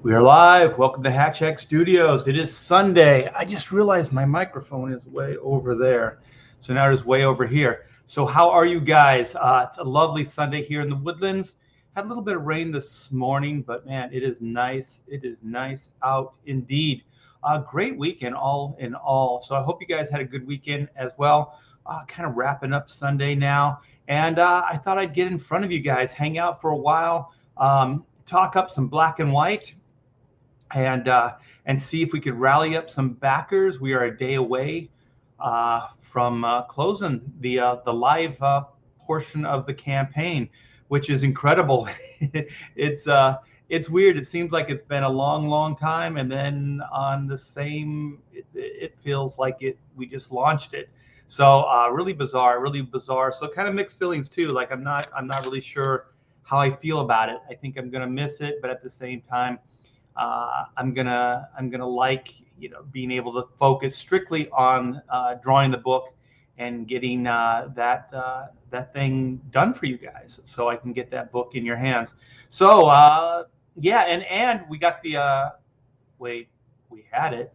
We are live. Welcome to Hack Shack Studios. It is Sunday. I just realized my microphone is way over there. So now it is way over here. So how are you guys? It's a lovely Sunday here in the Woodlands. Had a little bit of rain this morning, but man, it is nice. It is nice out indeed. Great weekend all in all. So I hope you guys had a good weekend as well. Kind of wrapping up Sunday now. And I thought I'd get in front of you guys, hang out for a while, talk up some black and white and see if we could rally up some backers. We are a day away from closing the live portion of the campaign, which is incredible. it's it's weird. It seems like it's been a long time, and then on the same, it feels like we just launched it. So really bizarre, really bizarre. So kind of mixed feelings too. Like I'm not really sure how I feel about it. I think I'm gonna miss it, but at the same time, I'm gonna like being able to focus strictly on drawing the book and getting that thing done for you guys, so I can get that book in your hands. So yeah, and we got the wait, we had it.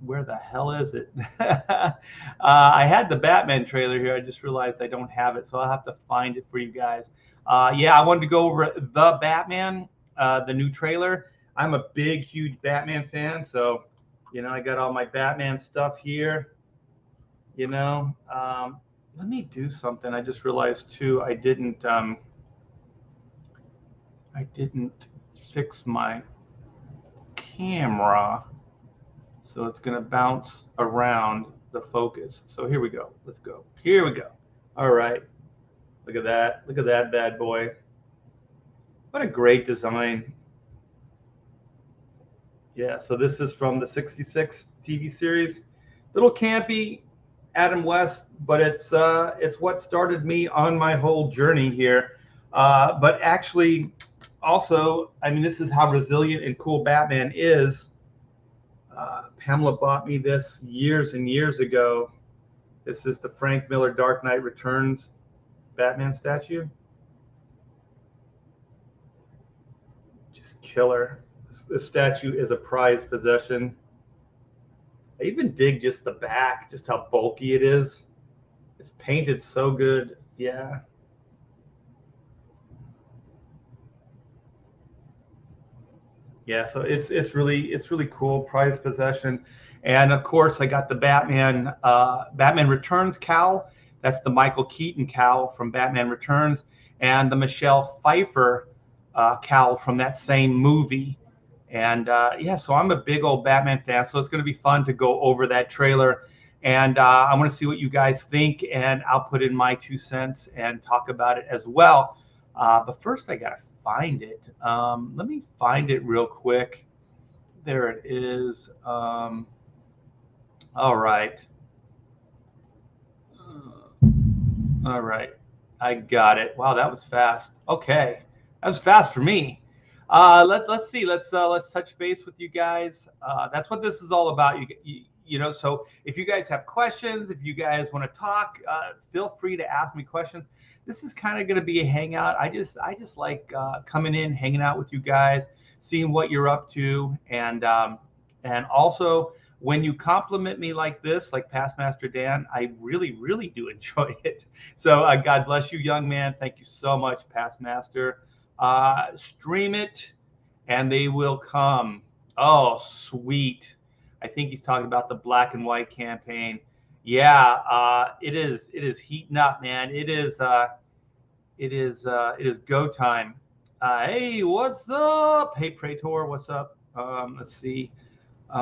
Where the hell is it? I had the Batman trailer here. I just realized I don't have it, so I'll have to find it for you guys. Yeah, I wanted to go over the Batman, the new trailer. I'm a big, huge Batman fan, so I got all my Batman stuff here. Let me do something. I just realized too. I didn't fix my camera, so it's gonna bounce around the focus. So here we go. Let's go. Here we go. All right. Look at that. Look at that bad boy. What a great design. Yeah, so this is from the 66 TV series. Little campy, Adam West, but it's what started me on my whole journey here. But actually, also, I mean, this is how resilient and cool Batman is. Pamela bought me this years and years ago. This is the Frank Miller Dark Knight Returns Batman statue. Just killer. This statue is a prized possession. I even dig just the back, just how bulky it is. It's painted so good. Yeah. Yeah, so it's really cool, prized possession. And of course, I got the Batman Returns cowl. That's the Michael Keaton cowl from Batman Returns, and the Michelle Pfeiffer cowl from that same movie. And yeah, so I'm a big old Batman fan, so it's going to be fun to go over that trailer. And I want to see what you guys think, and I'll put in my 2 cents and talk about it as well. But first, I got to find it. Let me find it real quick. There it is. All right. All right. I got it. Wow, that was fast. Okay. That was fast for me. Let's see. Let's touch base with you guys. That's what this is all about. So if you guys have questions, if you guys want to talk, feel free to ask me questions. This is kind of going to be a hangout. I just like coming in, hanging out with you guys, seeing what you're up to, and also when you compliment me like this, like Past Master Dan, I really do enjoy it. So God bless you, young man. Thank you so much, Past Master. Stream it, and they will come. Oh, sweet. I think he's talking about the black and white campaign. Yeah, it is heating up, man. It is go time. Hey, what's up? Hey, Praetor, what's up? Let's see. We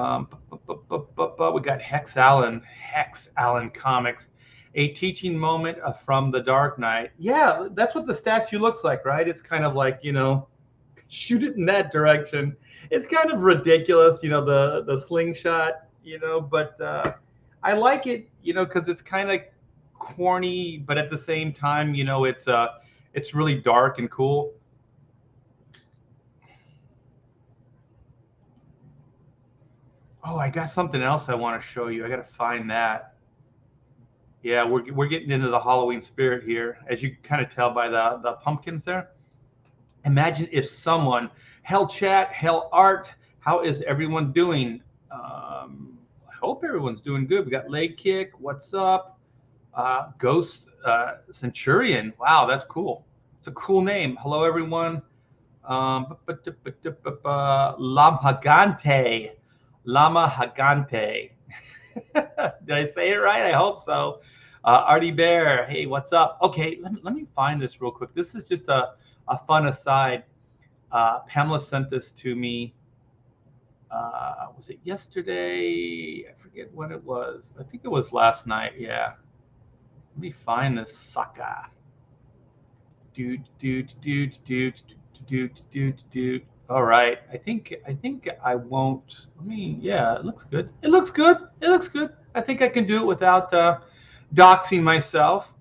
got Hex Allen Comics, a teaching moment from the Dark Knight. Yeah, that's what the statue looks like, right? It's kind of like, shoot it in that direction. It's kind of ridiculous, the slingshot, but I like it, because it's kind of corny, but at the same time, it's really dark and cool. Oh, I got something else I want to show you. I got to find that. Yeah, we're getting into the Halloween spirit here, as you can kind of tell by the pumpkins there. Imagine if someone Hell chat, hell art. How is everyone doing? I hope everyone's doing good. We got leg kick. What's up? Ghost Centurion. Wow, that's cool. It's a cool name. Hello, everyone. Lamhagante. Lama Hagante. Did I say it right? I hope so. Artie Bear. Hey, what's up? Okay, let me find this real quick. This is just a fun aside. Pamela sent this to me. Was it yesterday? I forget when it was. I think it was last night. Yeah. Let me find this sucker. Do. All right. I think I won't. Let me. Yeah, it looks good. It looks good. It looks good. I think I can do it without doxing myself.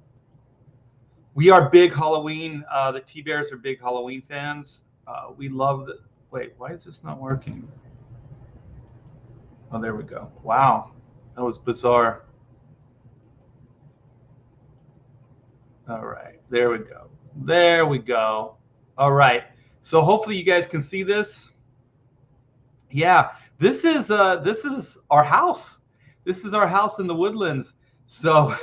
We are big Halloween. The T Bears are big Halloween fans. We love the. Wait, why is this not working? Oh, there we go. Wow, that was bizarre. All right, there we go. There we go. All right. So hopefully you guys can see this. Yeah, this is our house. This is our house in the Woodlands. So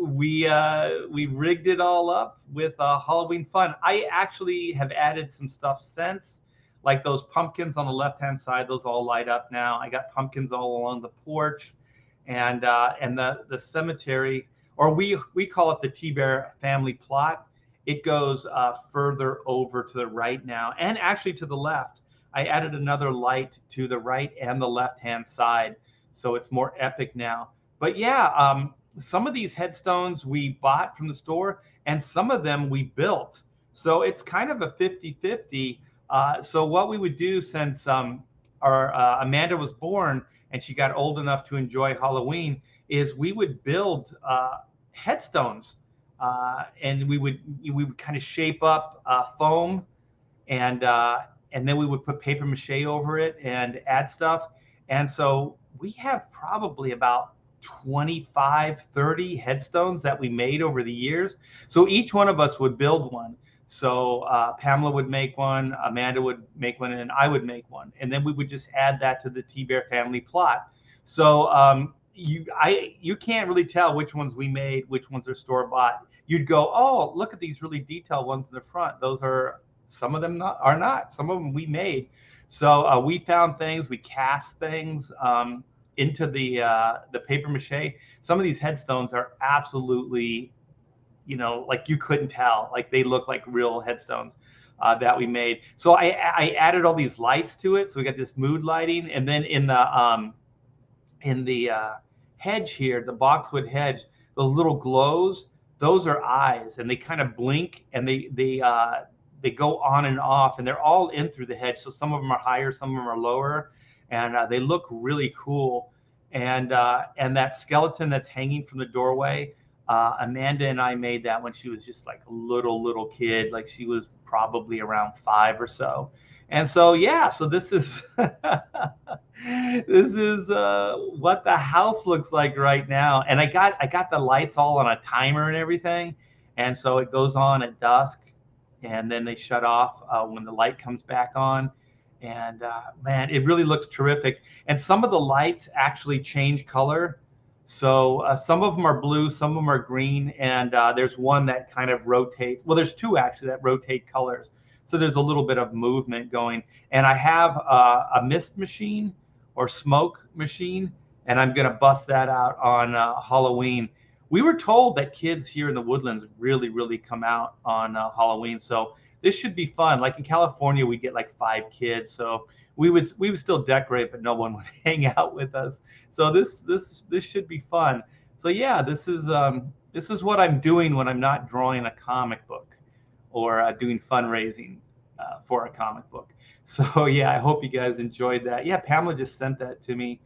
we rigged it all up with Halloween fun. I actually have added some stuff since, like those pumpkins on the left-hand side. Those all light up now. I got pumpkins all along the porch, and the cemetery, or we call it the T-Bear family plot. It goes further over to the right now, and actually to the left. I added another light to the right and the left-hand side, so it's more epic now. But yeah, some of these headstones we bought from the store, and some of them we built. So it's kind of a 50-50. So what we would do, since our Amanda was born and she got old enough to enjoy Halloween, is we would build headstones, and we would kind of shape up foam, and then we would put paper mache over it and add stuff. And so we have probably about 25, 30 headstones that we made over the years. So each one of us would build one. So Pamela would make one, Amanda would make one, and I would make one. And then we would just add that to the T-Bear family plot. So you can't really tell which ones we made, which ones are store bought. You'd go, oh, look at these really detailed ones in the front. Those are, some of them are not. Some of them we made. So we found things, we cast things into the paper mache. Some of these headstones are absolutely, like you couldn't tell. Like they look like real headstones that we made. So I added all these lights to it. So we got this mood lighting, and then in the hedge here, the boxwood hedge, those little glows, those are eyes, and they kind of blink, and they go on and off, and they're all in through the hedge. So some of them are higher, some of them are lower, and they look really cool. And that skeleton that's hanging from the doorway, Amanda and I made that when she was just like a little kid, like she was probably around 5 or so. And so yeah, so this is this is what the house looks like right now. And I got the lights all on a timer and everything, and so it goes on at dusk, and then they shut off when the light comes back on. And man, it really looks terrific. And some of the lights actually change color. So some of them are blue, some of them are green, and there's one that kind of rotates. Well, there's two actually that rotate colors. So there's a little bit of movement going. And I have a mist machine or smoke machine, and I'm going to bust that out on Halloween. We were told that kids here in the Woodlands really come out on Halloween. So this should be fun. Like in California, we get like 5 kids. So we would still decorate, but no one would hang out with us. So this should be fun. So yeah, this is what I'm doing when I'm not drawing a comic book or doing fundraising for a comic book. So yeah, I hope you guys enjoyed that. Yeah, Pamela just sent that to me,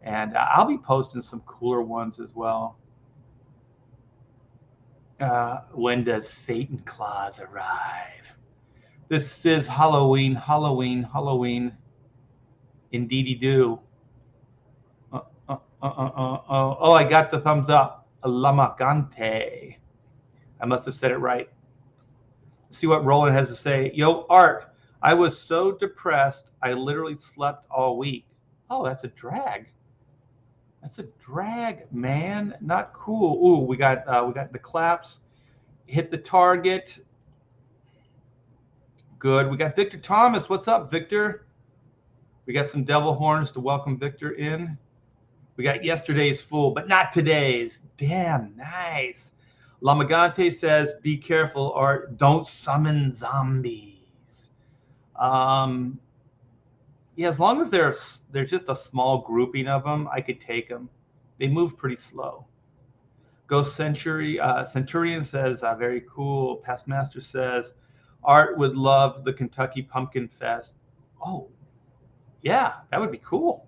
and I'll be posting some cooler ones as well. When does Satan Claus arrive? This is Halloween, Halloween, Halloween. Indeedy do. Oh, I got the thumbs up. Lamagante. I must have said it right. See what Roland has to say. Yo, Art, I was so depressed, I literally slept all week. Oh, that's a drag. That's a drag, man. Not cool. Ooh, we got the claps. Hit the target. Good. We got Victor Thomas. What's up, Victor? We got some devil horns to welcome Victor in. We got yesterday's full, but not today's. Damn, nice. Lamagante says, be careful, Art. Don't summon zombies. Yeah, as long as there's just a small grouping of them, I could take them. They move pretty slow. Ghost Centurion says, very cool. Past Master says, Art would love the Kentucky Pumpkin Fest. Oh, yeah, that would be cool.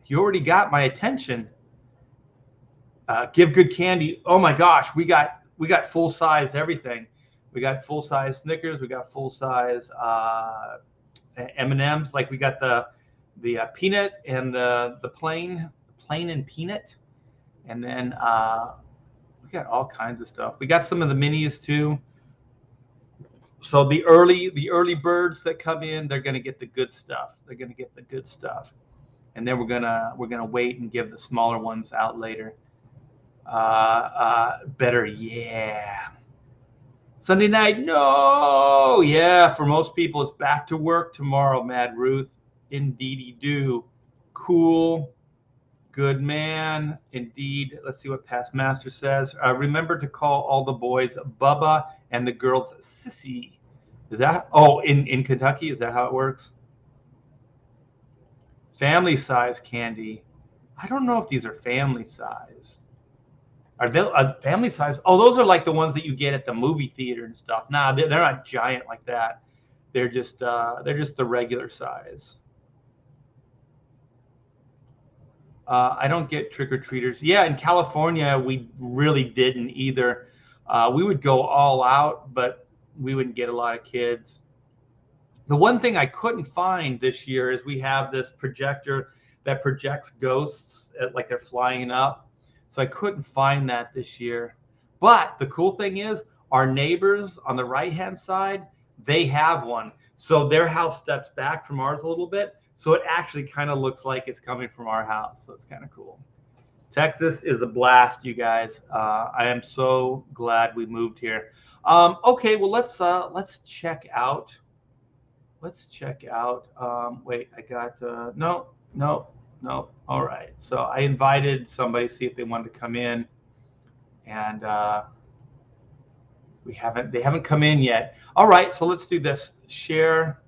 You already got my attention. Give good candy. Oh my gosh, we got full size everything. We got full size Snickers. We got full size M&Ms. Like we got the peanut and the plain and peanut, and then we got all kinds of stuff. We got some of the minis too. So the early birds that come in, they're gonna get the good stuff. They're gonna get the good stuff, and then we're gonna wait and give the smaller ones out later. Better, yeah. Sunday night, no, yeah. For most people, it's back to work tomorrow. Mad Ruth, indeedy do. Cool, good man, indeed. Let's see what Past Master says. Remember to call all the boys Bubba and the girls Sissy. Is that? Oh, in Kentucky, is that how it works? Family size candy. I don't know if these are family size. Are they family size? Oh, those are like the ones that you get at the movie theater and stuff. Nah, they're not giant like that. They're just the regular size. I don't get trick-or-treaters. Yeah, in California, we really didn't either. We would go all out, but we wouldn't get a lot of kids. The one thing I couldn't find this year is we have this projector that projects ghosts like they're flying up. So I couldn't find that this year. But the cool thing is our neighbors on the right-hand side, they have one. So their house steps back from ours a little bit. So it actually kind of looks like it's coming from our house. So it's kind of cool. Texas is a blast, you guys. I am so glad we moved here. Okay, well, let's check out. Let's check out. Wait, I got no. All right. So I invited somebody, see if they wanted to come in, and they haven't come in yet. All right. So let's do this. Share.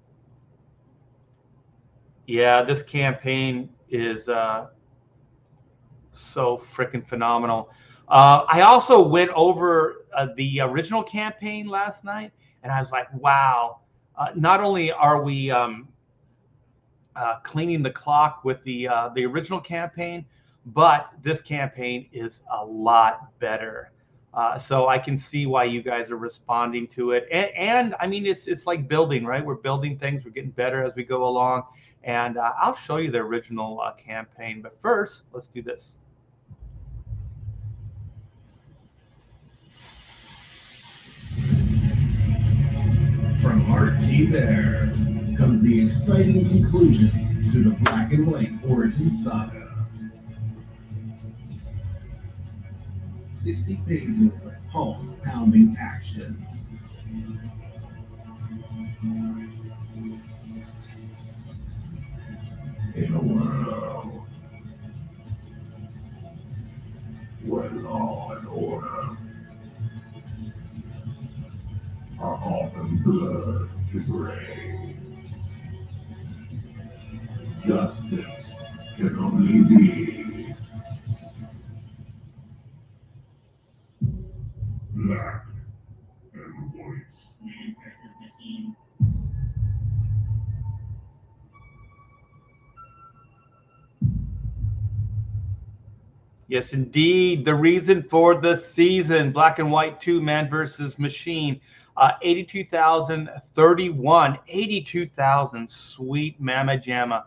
Yeah, this campaign is so freaking phenomenal. I also went over the original campaign last night, and I was like, wow. Not only are we cleaning the clock with the original campaign, but this campaign is a lot better. So I can see why you guys are responding to it. And I mean, it's like building, right? We're building things. We're getting better as we go along. And I'll show you the original campaign. But first, let's do this. From RT there comes the exciting conclusion to the Black and White origin saga. 60 pages of pulse-pounding action. In a world where law and order are often blurred to gray, justice can only be black and white. Yes, indeed. The reason for the season, Black and White 2, Man versus Machine, 82,031, 82,000, sweet mama jamma.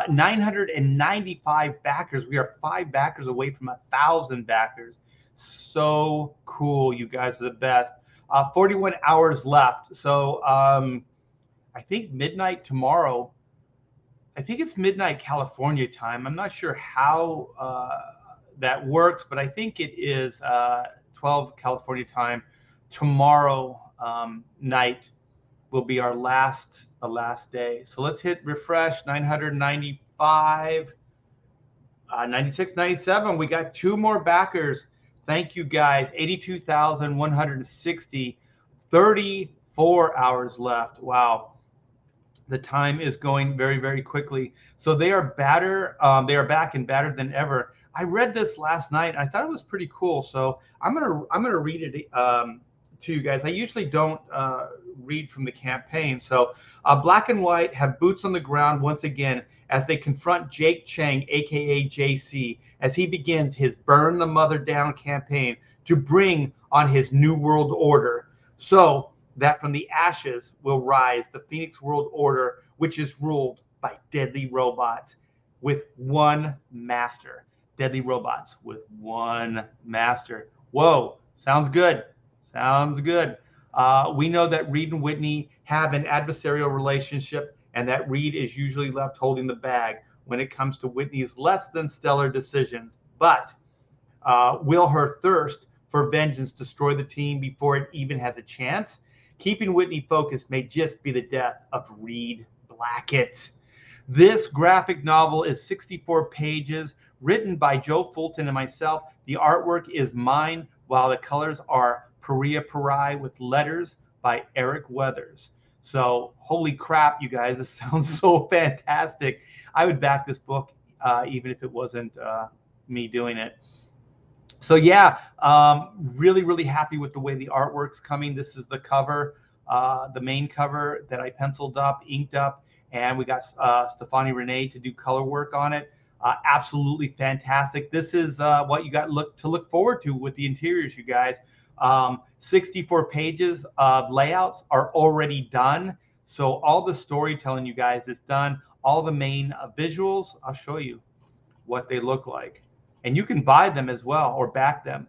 995 backers. We are 5 backers away from 1,000 backers. So cool. You guys are the best. 41 hours left. So I think midnight tomorrow. I think it's midnight California time. I'm not sure how that works, but I think it is 12 California time. Tomorrow night will be our last day. So let's hit refresh. 995, 96, 97. We got two more backers. Thank you guys. 82,160. 34 hours left. Wow. The time is going very, very quickly. So they are badder. They are back and badder than ever. I read this last night. I thought it was pretty cool. So I'm gonna read it to you guys. I usually don't read from the campaign. So Black and White have boots on the ground once again as they confront Jake Chang, aka JC, as he begins his Burn the Mother Down campaign to bring on his new world order. So that from the ashes will rise the Phoenix World Order, which is ruled by deadly robots with one master. Deadly robots with one master. Whoa, sounds good. Sounds good. We know that Reed and Whitney have an adversarial relationship, and that Reed is usually left holding the bag when it comes to Whitney's less than stellar decisions. But will her thirst for vengeance destroy the team before it even has a chance? Keeping Whitney focused may just be the death of Reed Blackett. This graphic novel is 64 pages, written by Joe Fulton and myself. The artwork is mine, while the colors are Paria Parai with letters by Eric Weathers. So, holy crap, you guys, this sounds so fantastic. I would back this book even if it wasn't me doing it. So yeah, really, really happy with the way the artwork's coming. This is the cover, the main cover that I penciled up, inked up, and we got Stefani Renee to do color work on it. Absolutely fantastic. This is what you got to look forward to with the interiors, you guys. 64 pages of layouts are already done. So all the storytelling, you guys, is done. All the main visuals, I'll show you what they look like. And you can buy them as well or back them.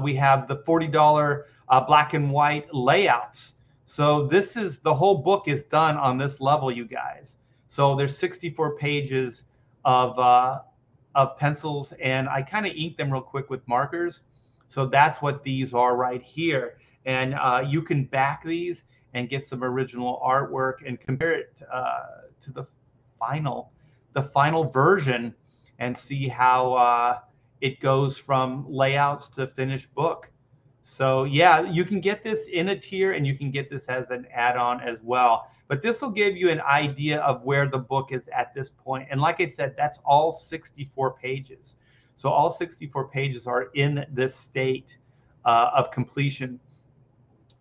We have the $40 black and white layouts. So this is, the whole book is done on this level, you guys. So there's 64 pages of pencils, and I kind of inked them real quick with markers. So that's what these are right here. And you can back these and get some original artwork and compare it to the final version, and see how it goes from layouts to finished book. So yeah, you can get this in a tier, and you can get this as an add-on as well. But this will give you an idea of where the book is at this point. And like I said, that's all 64 pages. So all 64 pages are in this state of completion.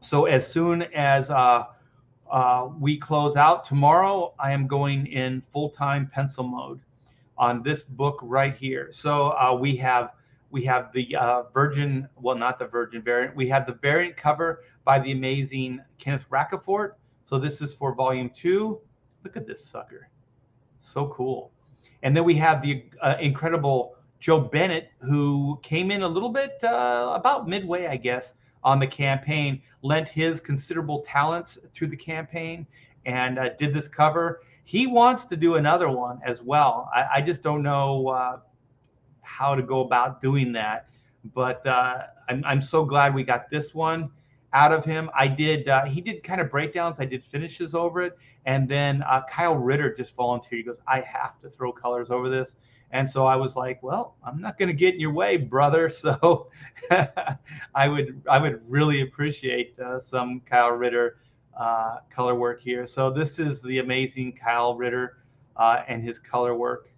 So as soon as we close out tomorrow, I am going in full-time pencil mode on this book right here. So we have the Virgin, well, not the Virgin variant. We have the variant cover by the amazing Kenneth Racafort. So this is for volume 2. Look at this sucker, so cool. And then we have the incredible Joe Bennett, who came in a little bit about midway, I guess, on the campaign, lent his considerable talents to the campaign, and did this cover. He wants to do another one as well. I just don't know how to go about doing that. But I'm so glad we got this one out of him. He did kind of breakdowns. I did finishes over it. And then Kyle Ritter just volunteered. He goes, I have to throw colors over this. And so I was like, well, I'm not going to get in your way, brother. So I would really appreciate some Kyle Ritter color work here. So this is the amazing Kyle Ritter and his color work.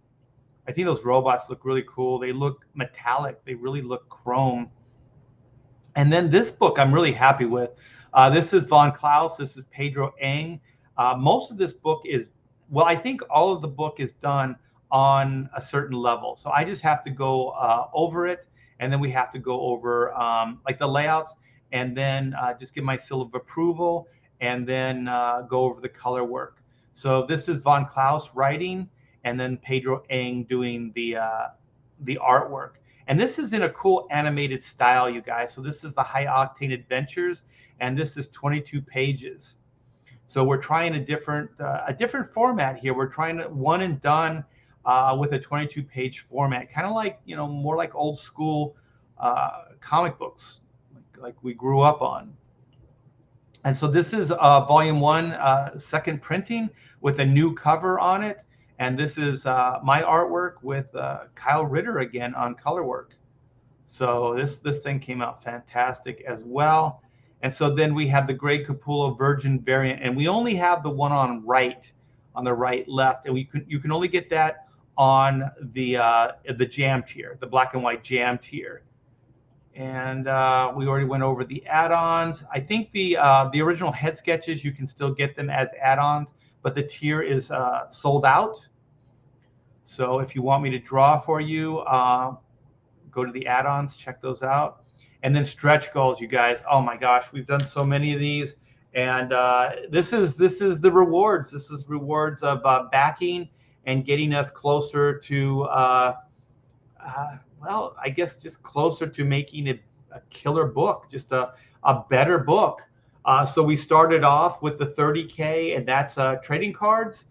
I think those robots look really cool. They look metallic. They really look chrome. And then this book I'm really happy with. This is Von Klaus. This is Pedro Eng. Most of this book is, well, I think all of the book is done on a certain level. So I just have to go over it, and then we have to go over like the layouts, and then just give my seal of approval, and then go over the color work. So this is Von Klaus writing, and then Pedro Eng doing the artwork. And this is in a cool animated style, you guys. So this is the High Octane Adventures, and this is 22 pages. So we're trying a different format here. We're trying one and done with a 22-page format, kind of like, more like old school comic books, like we grew up on. And so this is volume 1, second printing with a new cover on it. And this is my artwork with Kyle Ritter again on color work. So this thing came out fantastic as well. And so then we have the Greg Capullo Virgin variant, and we only have the one on the right left, and you can only get that on the jam tier, the black and white jam tier. And we already went over the add-ons. I think the original head sketches, you can still get them as add-ons, but the tier is sold out. So if you want me to draw for you, go to the add-ons, check those out. And then stretch goals, you guys. Oh my gosh, we've done so many of these, and this is the rewards. This is rewards of backing and getting us closer to, well, I guess just closer to making a killer book, just a better book. So we started off with the 30K, and that's trading cards,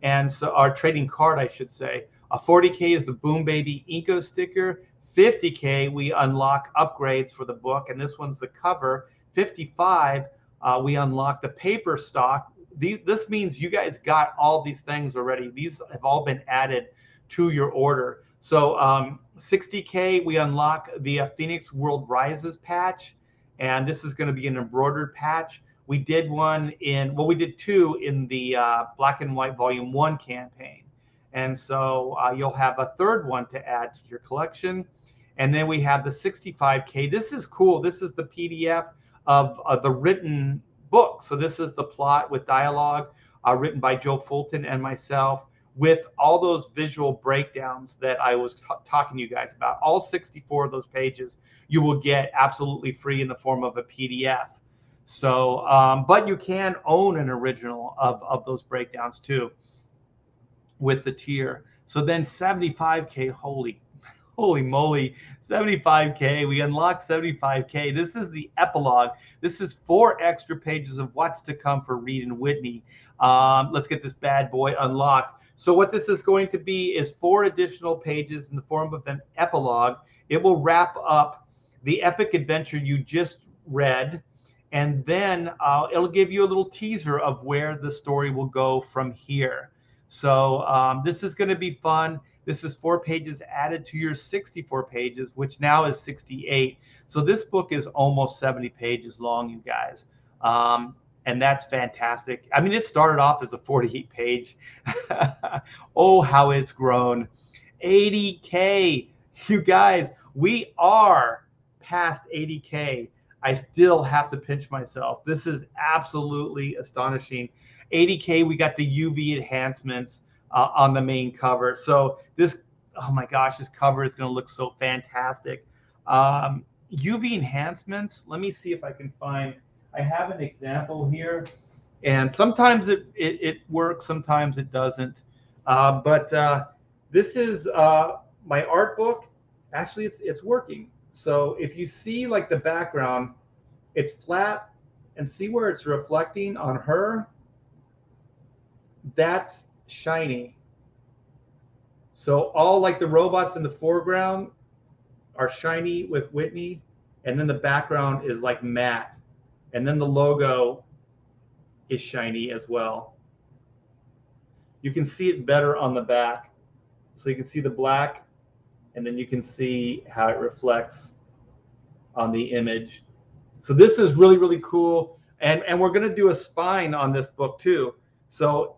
and so our trading card, I should say. 40K is the Boom Baby Inko sticker. 50K, we unlock upgrades for the book, and this one's the cover. 55, we unlock the paper stock. This means you guys got all these things already. These have all been added to your order. So 60K, we unlock the Phoenix World Rises patch, and this is going to be an embroidered patch. We did we did 2 in the Black and White Volume 1 campaign. And so you'll have a third one to add to your collection. And then we have the 65K. This is cool. This is the PDF of the written book. So this is the plot with dialogue written by Joe Fulton and myself, with all those visual breakdowns that I was talking to you guys about. All 64 of those pages you will get absolutely free in the form of a PDF. So, but you can own an original of those breakdowns too with the tier. So then 75K, holy moly, 75K, we unlocked 75K. This is the epilogue. This is 4 extra pages of what's to come for Reed and Whitney. Let's get this bad boy unlocked. So what this is going to be is 4 additional pages in the form of an epilogue. It will wrap up the epic adventure you just read, and then it'll give you a little teaser of where the story will go from here. So this is going to be fun. This is 4 pages added to your 64 pages, which now is 68. So this book is almost 70 pages long, you guys. And that's fantastic. I mean, it started off as a 48-page. Oh, how it's grown. 80K. You guys, we are past 80K. I still have to pinch myself. This is absolutely astonishing. 80K, we got the UV enhancements on the main cover. So this, oh my gosh, this cover is going to look so fantastic. UV enhancements, let me see if I can find, I have an example here, and sometimes it works, sometimes it doesn't. But this is my art book. Actually, it's working. So if you see like the background, it's flat, and see where it's reflecting on her? That's shiny. So all like the robots in the foreground are shiny with Whitney, and then the background is like matte, and then the logo is shiny as well. You can see it better on the back. So you can see the black, and then you can see how it reflects on the image. So this is really, really cool. And we're going to do a spine on this book too. So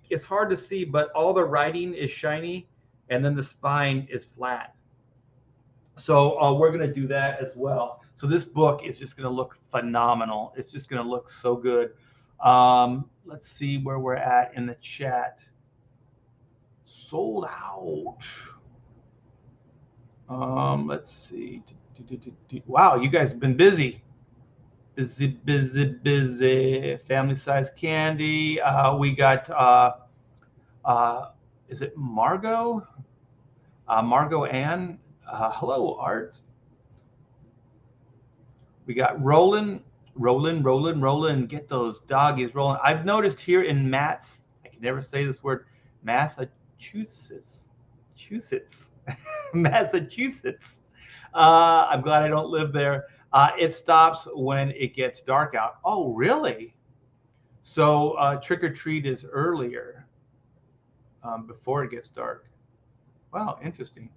it's hard to see, but all the writing is shiny, and then the spine is flat. So we're going to do that as well. So this book is just going to look phenomenal. It's just going to look so good. Let's see where we're at in the chat. Sold out. Let's see. Wow, you guys have been busy. Busy. Family size candy. We got, is it Margot? Margot Ann. Hello, Art. We got Roland. Rolling, rolling, rolling. Get those doggies rolling. I've noticed here in I can never say this word, Massachusetts. Massachusetts. Massachusetts. I'm glad I don't live there. It stops when it gets dark out. Oh, really? So trick or treat is earlier, before it gets dark. Wow, interesting.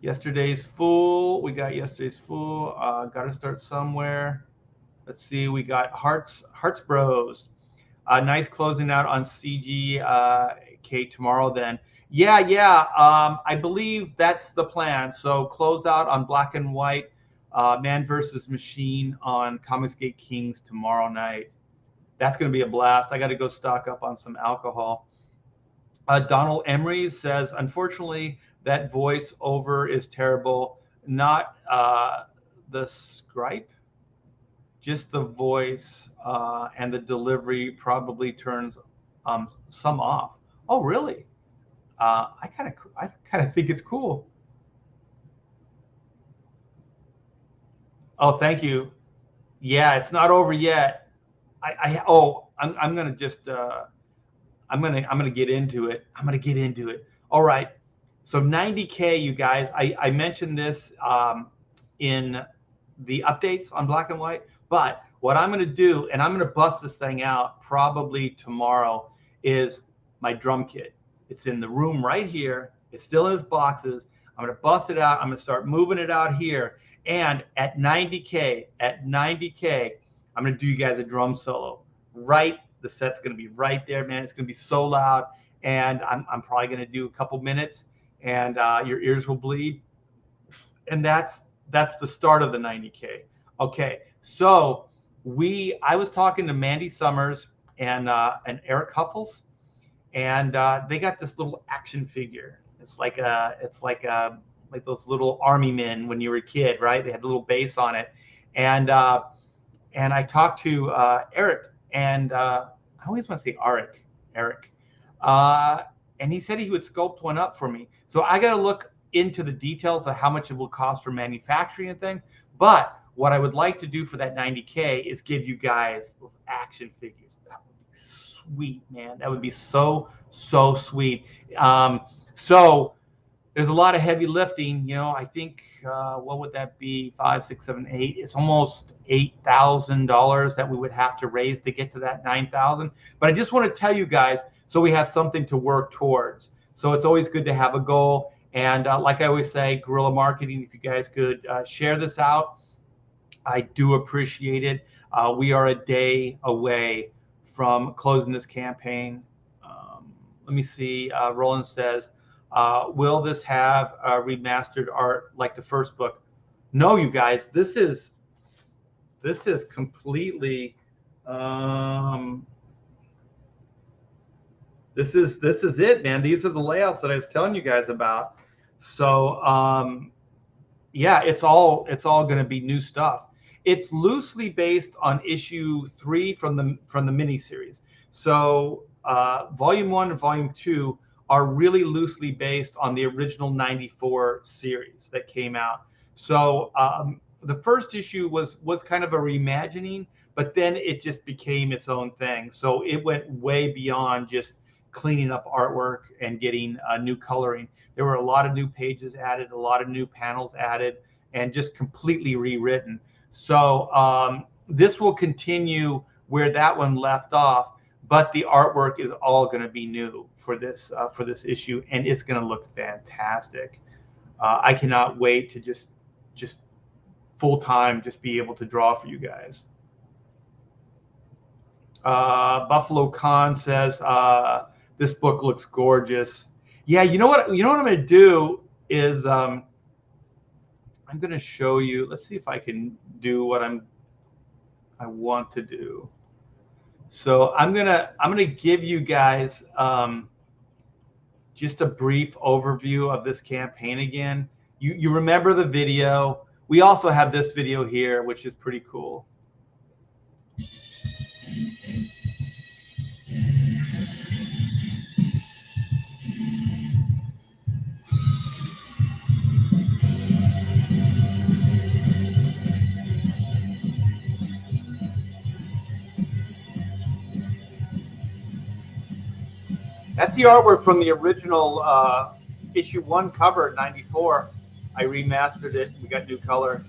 Yesterday's full. We got yesterday's full. Got to start somewhere. Let's see. We got Hearts Bros. Nice closing out on CGK tomorrow. Then, yeah. I believe that's the plan. So close out on Black and White, Man versus Machine on Comicsgate Kings tomorrow night. That's going to be a blast. I got to go stock up on some alcohol. Donald Emery says, unfortunately, that voiceover is terrible. Not the script, just the voice, and the delivery probably turns some off. Oh, really? I kind of think it's cool. Oh, thank you. Yeah, it's not over yet. I'm gonna just I'm gonna get into it. I'm gonna get into it. All right. So 90K, you guys. I mentioned this in the updates on Black and White, but what I'm gonna do, and I'm gonna bust this thing out probably tomorrow, is my drum kit. It's in the room right here. It's still in its boxes. I'm gonna bust it out. I'm gonna start moving it out here. And at 90K, I'm gonna do you guys a drum solo. Right, the set's gonna be right there, man. It's gonna be so loud, and I'm probably gonna do a couple minutes, and your ears will bleed. And that's the start of the 90K. Okay, so I was talking to Mandy Summers and Eric Huffles, and they got this little action figure. It's like like those little army men when you were a kid, right? They had a little base on it, and I talked to Eric, and I always want to say Eric, and he said he would sculpt one up for me. So I got to look into the details of how much it will cost for manufacturing and things. But what I would like to do for that 90K is give you guys those action figures. That would be sweet, man. That would be so sweet. So there's a lot of heavy lifting. I think what would that be? 5, 6, 7, 8. It's almost $8,000 that we would have to raise to get to that 9,000. But I just want to tell you guys, so we have something to work towards. So it's always good to have a goal. And like I always say, guerrilla marketing. If you guys could share this out, I do appreciate it. We are a day away from closing this campaign. Let me see. Roland says, will this have remastered art like the first book? No, you guys. This is completely. This is it, man. These are the layouts that I was telling you guys about. So yeah, it's all going to be new stuff. It's loosely based on issue 3 from the miniseries. So volume 1 and volume 2 are really loosely based on the original 94 series that came out. So the first issue was kind of a reimagining, but then it just became its own thing. So it went way beyond just cleaning up artwork and getting new coloring. There were a lot of new pages added, a lot of new panels added, and just completely rewritten. So this will continue where that one left off, but the artwork is all going to be new for this issue, and it's going to look fantastic. I cannot wait to just full time just be able to draw for you guys. Buffalo Khan says this book looks gorgeous. Yeah, you know what I'm going to do is I'm going to show you. Let's see if I can do what I want to do. So I'm gonna give you guys just a brief overview of this campaign again. You remember the video. We also have this video here, which is pretty cool. That's the artwork from the original issue 1 cover, '94. I remastered it. We got new color.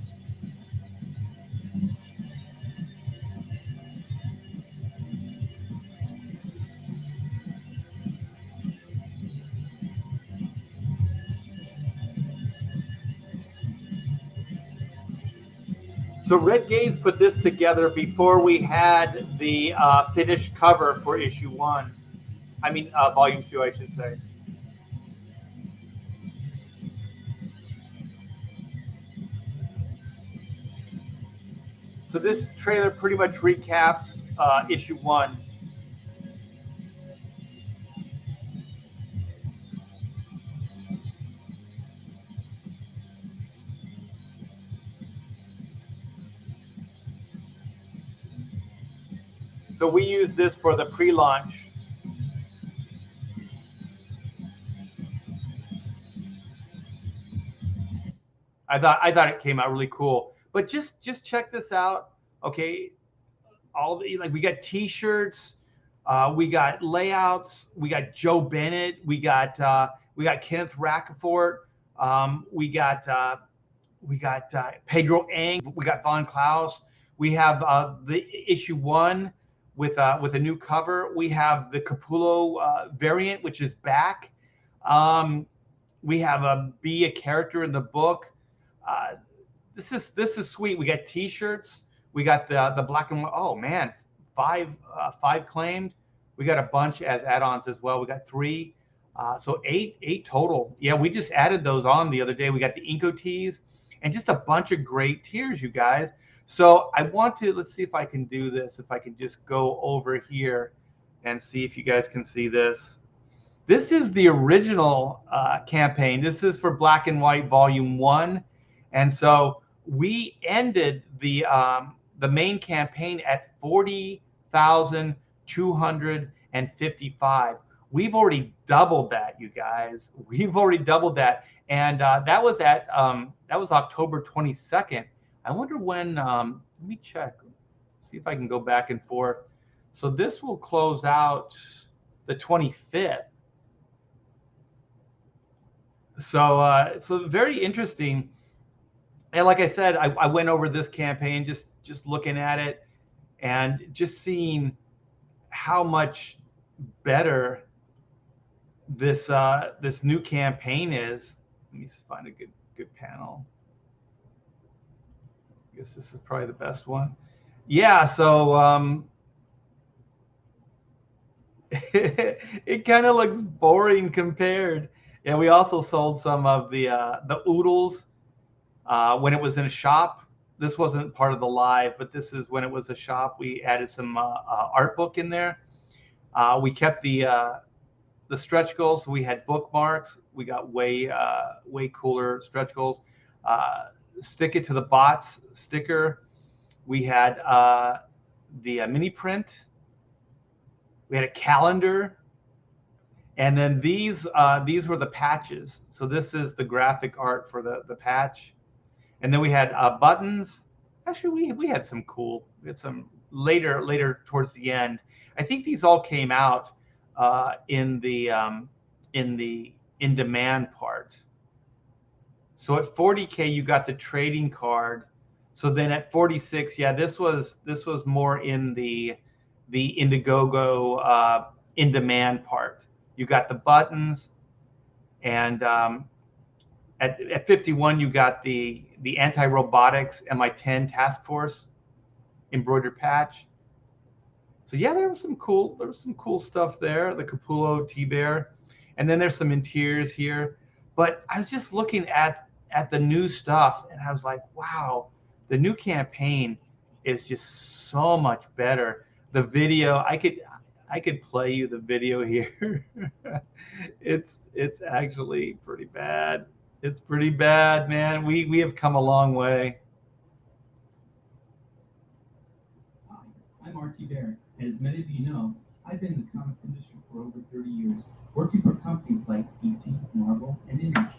So Red Gaze put this together before we had the finished cover for issue 1. I mean, volume 2, I should say. So this trailer pretty much recaps issue 1. So we use this for the pre-launch. I thought it came out really cool. But just check this out. Okay, all the, like, we got T-shirts, we got layouts, we got Joe Bennett, we got Kenneth Rocafort, we got Pedro Ang, we got Von Klaus, we have the issue 1 with a new cover. We have the Capullo variant, which is back. We have a character in the book. Uh, this is sweet. We got T-shirts. We got the black and white. Oh man, five claimed. We got a bunch as add-ons as well. We got 3, so eight total. Yeah, we just added those on the other day. We got the Inco tees and just a bunch of great tiers, you guys. So I want to, let's see if I can do this. If I can just go over here and see if you guys can see this. This is the original campaign. This is for Black and White Volume 1. And so we ended the main campaign at 40,255. We've already doubled that, you guys. We've already doubled that, and that was October 22nd. I wonder when. Let me check. See if I can go back and forth. So this will close out the 25th. So very interesting. And like I said, I went over this campaign just looking at it and just seeing how much better this this new campaign is. Let me find a good panel. I guess this is probably the best one. Yeah, so it kind of looks boring compared. And we also sold some of the oodles when it was in a shop. This wasn't part of the live, but this is when it was a shop. We added some art book in there. We kept the stretch goals. So we had bookmarks. We got way cooler stretch goals. Stick it to the bots sticker. We had the mini print. We had a calendar. And then these were the patches. So this is the graphic art for the patch. And then we had buttons. Actually, we had some cool. We had some later towards the end. I think these all came out in the in demand part. So at 40K, you got the trading card. So then at 46, yeah, this was more in the Indiegogo in demand part. You got the buttons, and at 51, you got the anti-robotics MI10 task force embroidered patch. So yeah, there was some cool stuff there. The Capullo T-Bear, and then there's some interiors here. But I was just looking at the new stuff, and I was like, wow, the new campaign is just so much better. The video, I could play you the video here. It's actually pretty bad. It's pretty bad, man. We have come a long way. Hi, I'm R.T. Bear, and as many of you know, I've been in the comics industry for over 30 years, working for companies like DC, Marvel, and Image.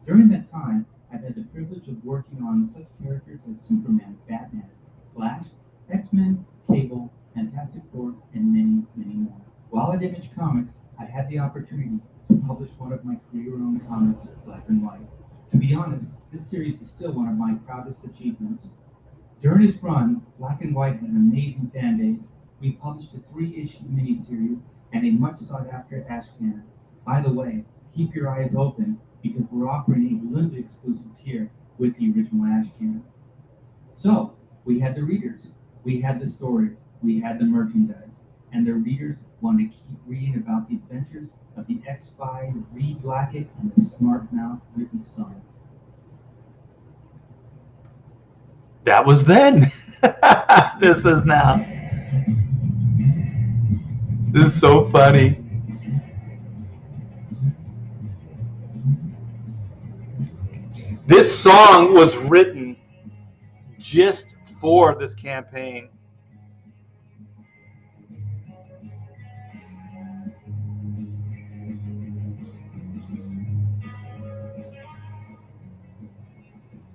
During that time, I've had the privilege of working on such characters as Superman, Batman, Flash, X-Men, Cable, Fantastic Four, and many, many more. While at Image Comics, I had the opportunity to publish one of my career-owned comics, Black and White. To be honest, this series is still one of my proudest achievements. During its run, Black and White had an amazing fan base. We published a 3-issue miniseries and a much sought-after ashcan. By the way, keep your eyes open because we're offering a limited exclusive tier with the original ashcan. So, we had the readers, we had the stories, we had the merchandise, and the readers wanted to keep reading about the adventures of the ex-spy Reed Blackett and the smart-mouthed Whitney's son. That was then. This is now. This is so funny. This song was written just for this campaign.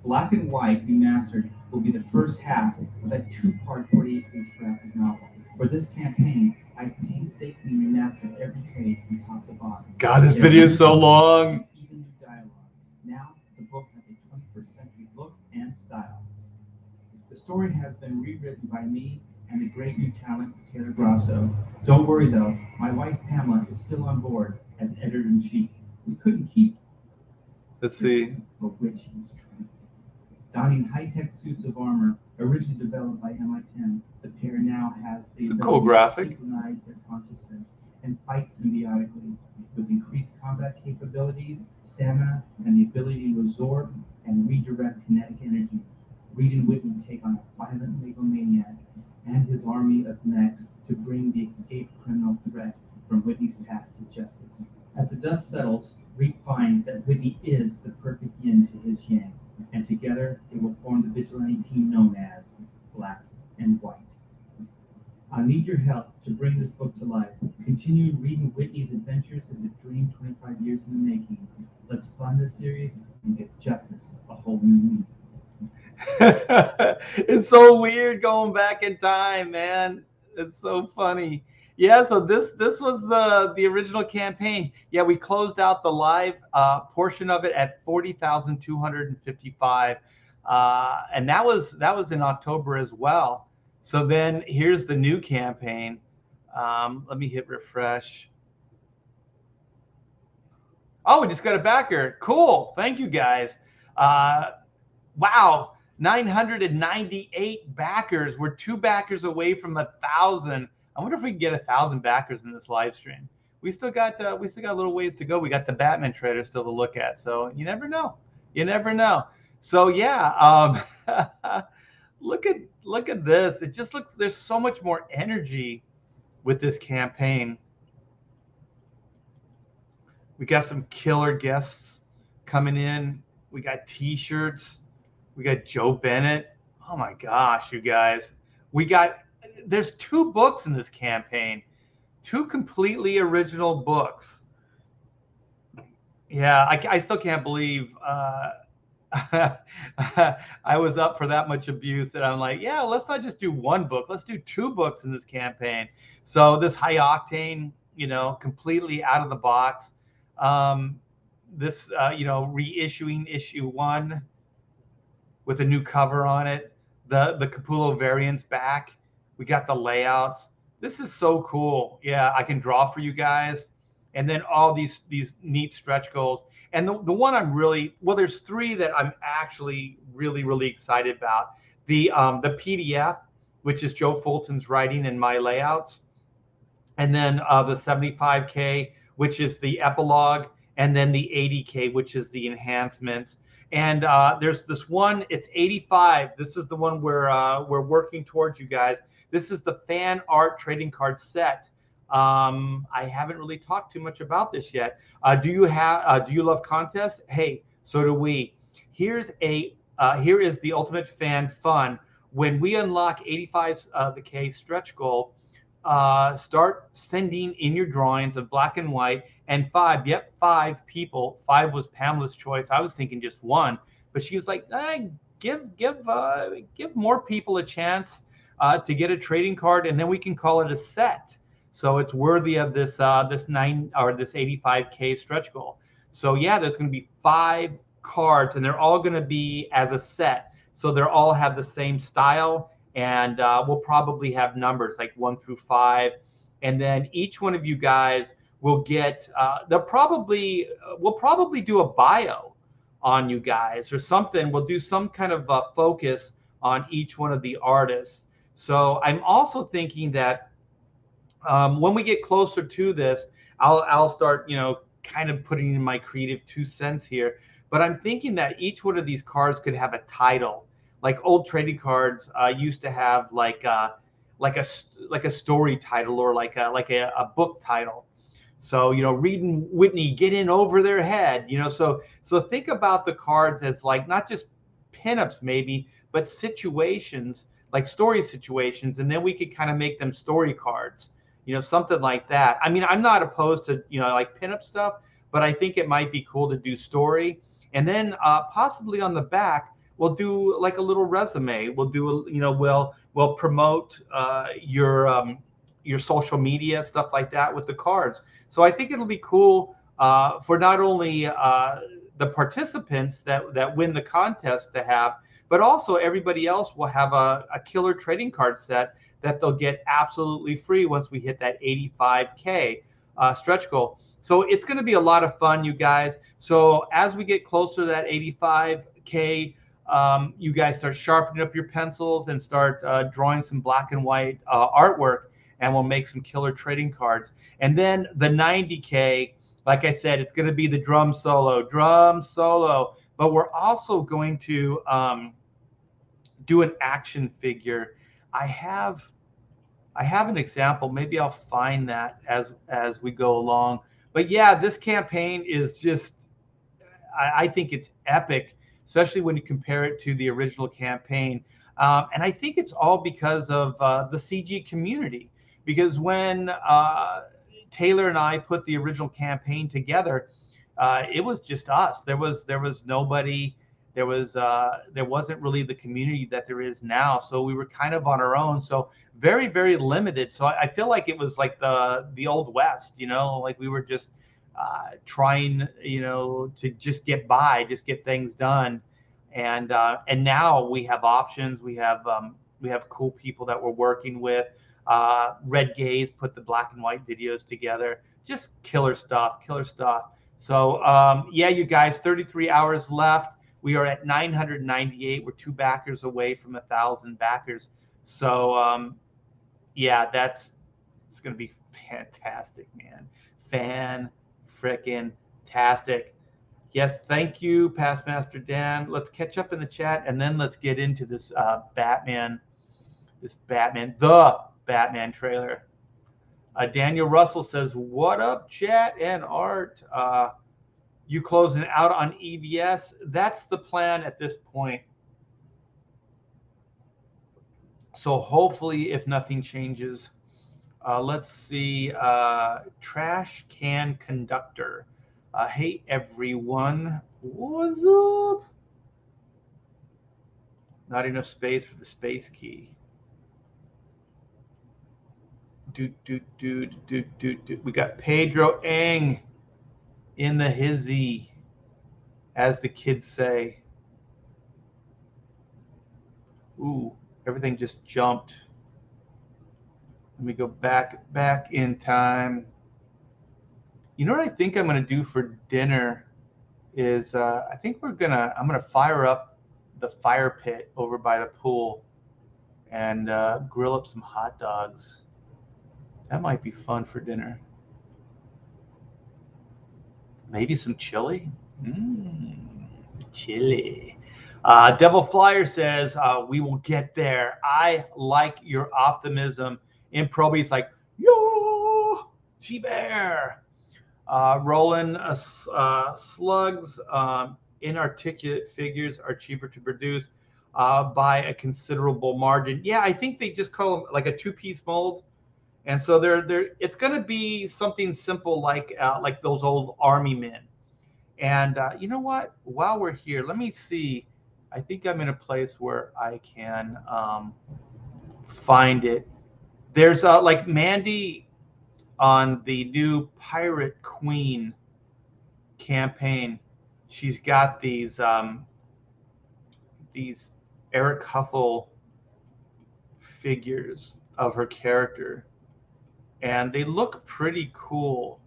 Black and White Remastered will be the first half of a two-part 48-page graphic novel. For this campaign, I painstakingly remastered every page from top to bottom. God, this video is so long. Even new dialogue. Now, the book has a 21st century look and style. The story has been rewritten by me and the great new talent, Taylor Grosso. Don't worry though, my wife Pamela is still on board as editor-in-chief. We couldn't keep Let's see. for which he was trained. Donning high-tech suits of armor, originally developed by MI10, the pair now has the It's a cool ability graphic. to synchronize their consciousness and fight symbiotically with increased combat capabilities, stamina, and the ability to absorb and redirect kinetic energy. Reed and Whitney take on a violent megalomaniac and his army of mechs to bring the escaped criminal threat from Whitney's past to justice. As the dust settles, Reed finds that Whitney is the perfect yin to his yang, and together they will form the vigilante team known as Black and White. I need your help to bring this book to life. Continue reading Whitney's adventures is a dream 25 years in the making. Let's fund this series and get justice a whole new meaning. It's so weird going back in time, man. It's so funny. Yeah, so this was the original campaign. Yeah, we closed out the live portion of it at 40,255, and that was in October as well. So then here's the new campaign. Let me hit refresh. Oh, we just got a backer. Cool. Thank you guys. Wow. 998 backers. We're 2 backers away from 1,000. I wonder if we can get 1,000 backers in this live stream. We still got a little ways to go. We got the Batman trailer still to look at. So you never know. You never know. So yeah, look at this. It just looks, there's so much more energy with this campaign. We got some killer guests coming in. We got T-shirts. We got Joe Bennett. Oh my gosh, you guys. There's 2 books in this campaign. 2 completely original books. Yeah, I still can't believe I was up for that much abuse, and I'm like, yeah, let's not just do 1 book. Let's do 2 books in this campaign. So this high octane, completely out of the box. This, reissuing issue 1 with a new cover on it, the Capullo variants back. We got the layouts. This is so cool. Yeah, I can draw for you guys, and then all these neat stretch goals. And the one I'm really, well, there's 3 that I'm actually really excited about. The PDF, which is Joe Fulton's writing and my layouts, and then the 75K, which is the epilogue, and then the 80K, which is the enhancements. And there's this one, it's 85. This is the one we're working towards, you guys. This is the fan art trading card set. I haven't really talked too much about this yet. Do you love contests? Hey, so do we. Here is the ultimate fan fun. When we unlock 85 the K stretch goal, start sending in your drawings of Black and White, and 5 people. 5 was Pamela's choice. I was thinking just 1, but she was like, give more people a chance to get a trading card, and then we can call it a set. So it's worthy of this 85K stretch goal. So yeah, there's going to be 5 cards, and they're all going to be as a set. So they'll all have the same style, and we'll probably have numbers like 1 through 5, and then each one of you guys will get. We'll probably do a bio on you guys or something. We'll do some kind of focus on each one of the artists. So I'm also thinking that when we get closer to this, I'll start, kind of putting in my creative 2 cents here. But I'm thinking that each one of these cards could have a title. Like old trading cards used to have like a story title, or like a book title. So, reading Whitney get in over their head. So think about the cards as like not just pinups maybe, but situations, like story situations, and then we could kind of make them story cards, something like that. I mean, I'm not opposed to, like pinup stuff, but I think it might be cool to do story. And then possibly on the back, we'll do like a little resume. We'll do, we'll promote your social media, stuff like that with the cards. So I think it'll be cool for not only the participants that win the contest to have, but also everybody else will have a killer trading card set that they'll get absolutely free once we hit that 85K stretch goal. So it's going to be a lot of fun, you guys. So as we get closer to that 85K, you guys start sharpening up your pencils and start drawing some black and white artwork, and we'll make some killer trading cards. And then the 90K, like I said, it's going to be the drum solo. But we're also going to do an action figure. I have an example. Maybe I'll find that as we go along. But yeah, this campaign is just, I think it's epic, especially when you compare it to the original campaign. And I think it's all because of the CG community. Because when Taylor and I put the original campaign together, it was just us. There was nobody. There wasn't really the community that there is now. So we were kind of on our own. So very, very limited. So I feel like it was like the old West, like we were just trying, to just get by, just get things done. And now we have options. We have cool people that we're working with. Red Gaze put the black and white videos together. Just killer stuff. So yeah, you guys, 33 hours left. We are at 998. We're 2 backers away from 1,000 backers. So yeah, it's gonna be fantastic, man. Fan-frickin-tastic. Yes, thank you, Past Master Dan. Let's catch up in the chat, and then let's get into this the Batman trailer. Daniel Russell says, "What up, chat and art? You closing out on EVS?" That's the plan at this point. So hopefully, if nothing changes, let's see. Trash Can Conductor. Hey everyone, what's up? Not enough space for the space key. We got Pedro Eng in the hizzy, as the kids say. Ooh, everything just jumped. Let me go back in time. You know what I think I'm gonna do for dinner is I think I'm gonna fire up the fire pit over by the pool and grill up some hot dogs. That might be fun for dinner. Maybe some chili. Chili. Devil Flyer says, we will get there. I like your optimism. Improby's like, yo, G-Bear. Roland Slugs, inarticulate figures are cheaper to produce by a considerable margin. Yeah, I think they just call them like a 2-piece mold. And so it's going to be something simple like those old army men. And you know what? While we're here, let me see. I think I'm in a place where I can find it. There's like Mandy on the new Pirate Queen campaign. She's got these Eric Huffle figures of her character, and they look pretty cool.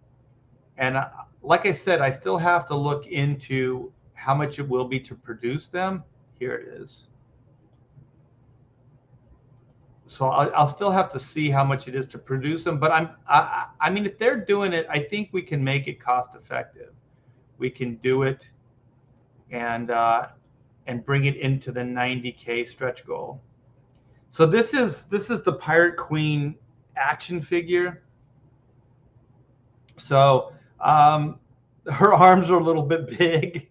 And like I said, I still have to look into how much it will be to produce them. Here it is. So I'll still have to see how much it is to produce them. But I mean, if they're doing it, I think we can make it cost effective. We can do it and bring it into the 90K stretch goal. So this is the Pirate Queen action figure. So her arms are a little bit big,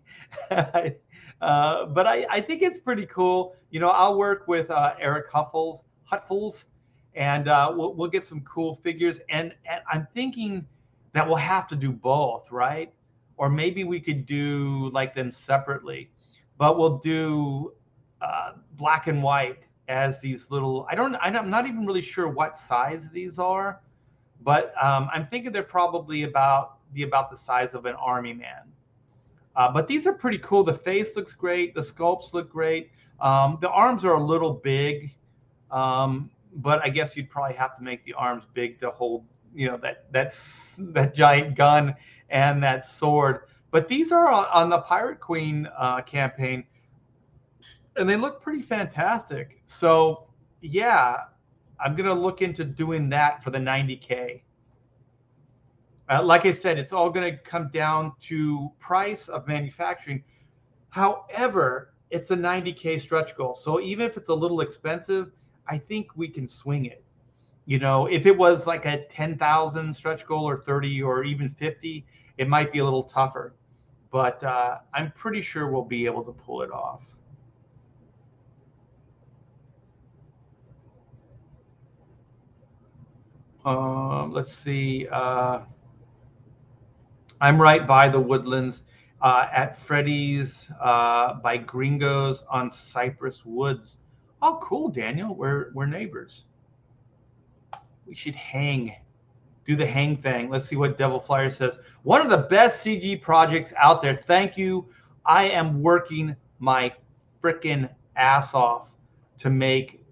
but I think it's pretty cool. You know, I'll work with Eric Hutfels, and we'll get some cool figures. And I'm thinking that we'll have to do both, right? Or maybe we could do like them separately, but we'll do black and white as these little. I'm not even really sure what size these are, but I'm thinking they're probably about the size of an army man. But these are pretty cool. The face looks great. The sculpts look great. The arms are a little big, but I guess you'd probably have to make the arms big to hold, you know, that giant gun and that sword. But these are on the Pirate Queen campaign, and they look pretty fantastic. So yeah, I'm gonna look into doing that for the 90K. Like I said, it's all going to come down to price of manufacturing. However, it's a 90K stretch goal. So even if it's a little expensive, I think we can swing it. You know, if it was like a 10,000 stretch goal or 30 or even 50, it might be a little tougher. But I'm pretty sure we'll be able to pull it off. Let's see. I'm right by the Woodlands at Freddy's by Gringos on Cypress Woods. Oh, cool, Daniel. We're neighbors. We should do the hang thing. Let's see what Devil Flyer says. One of the best CG projects out there. Thank you. I am working my freaking ass off to make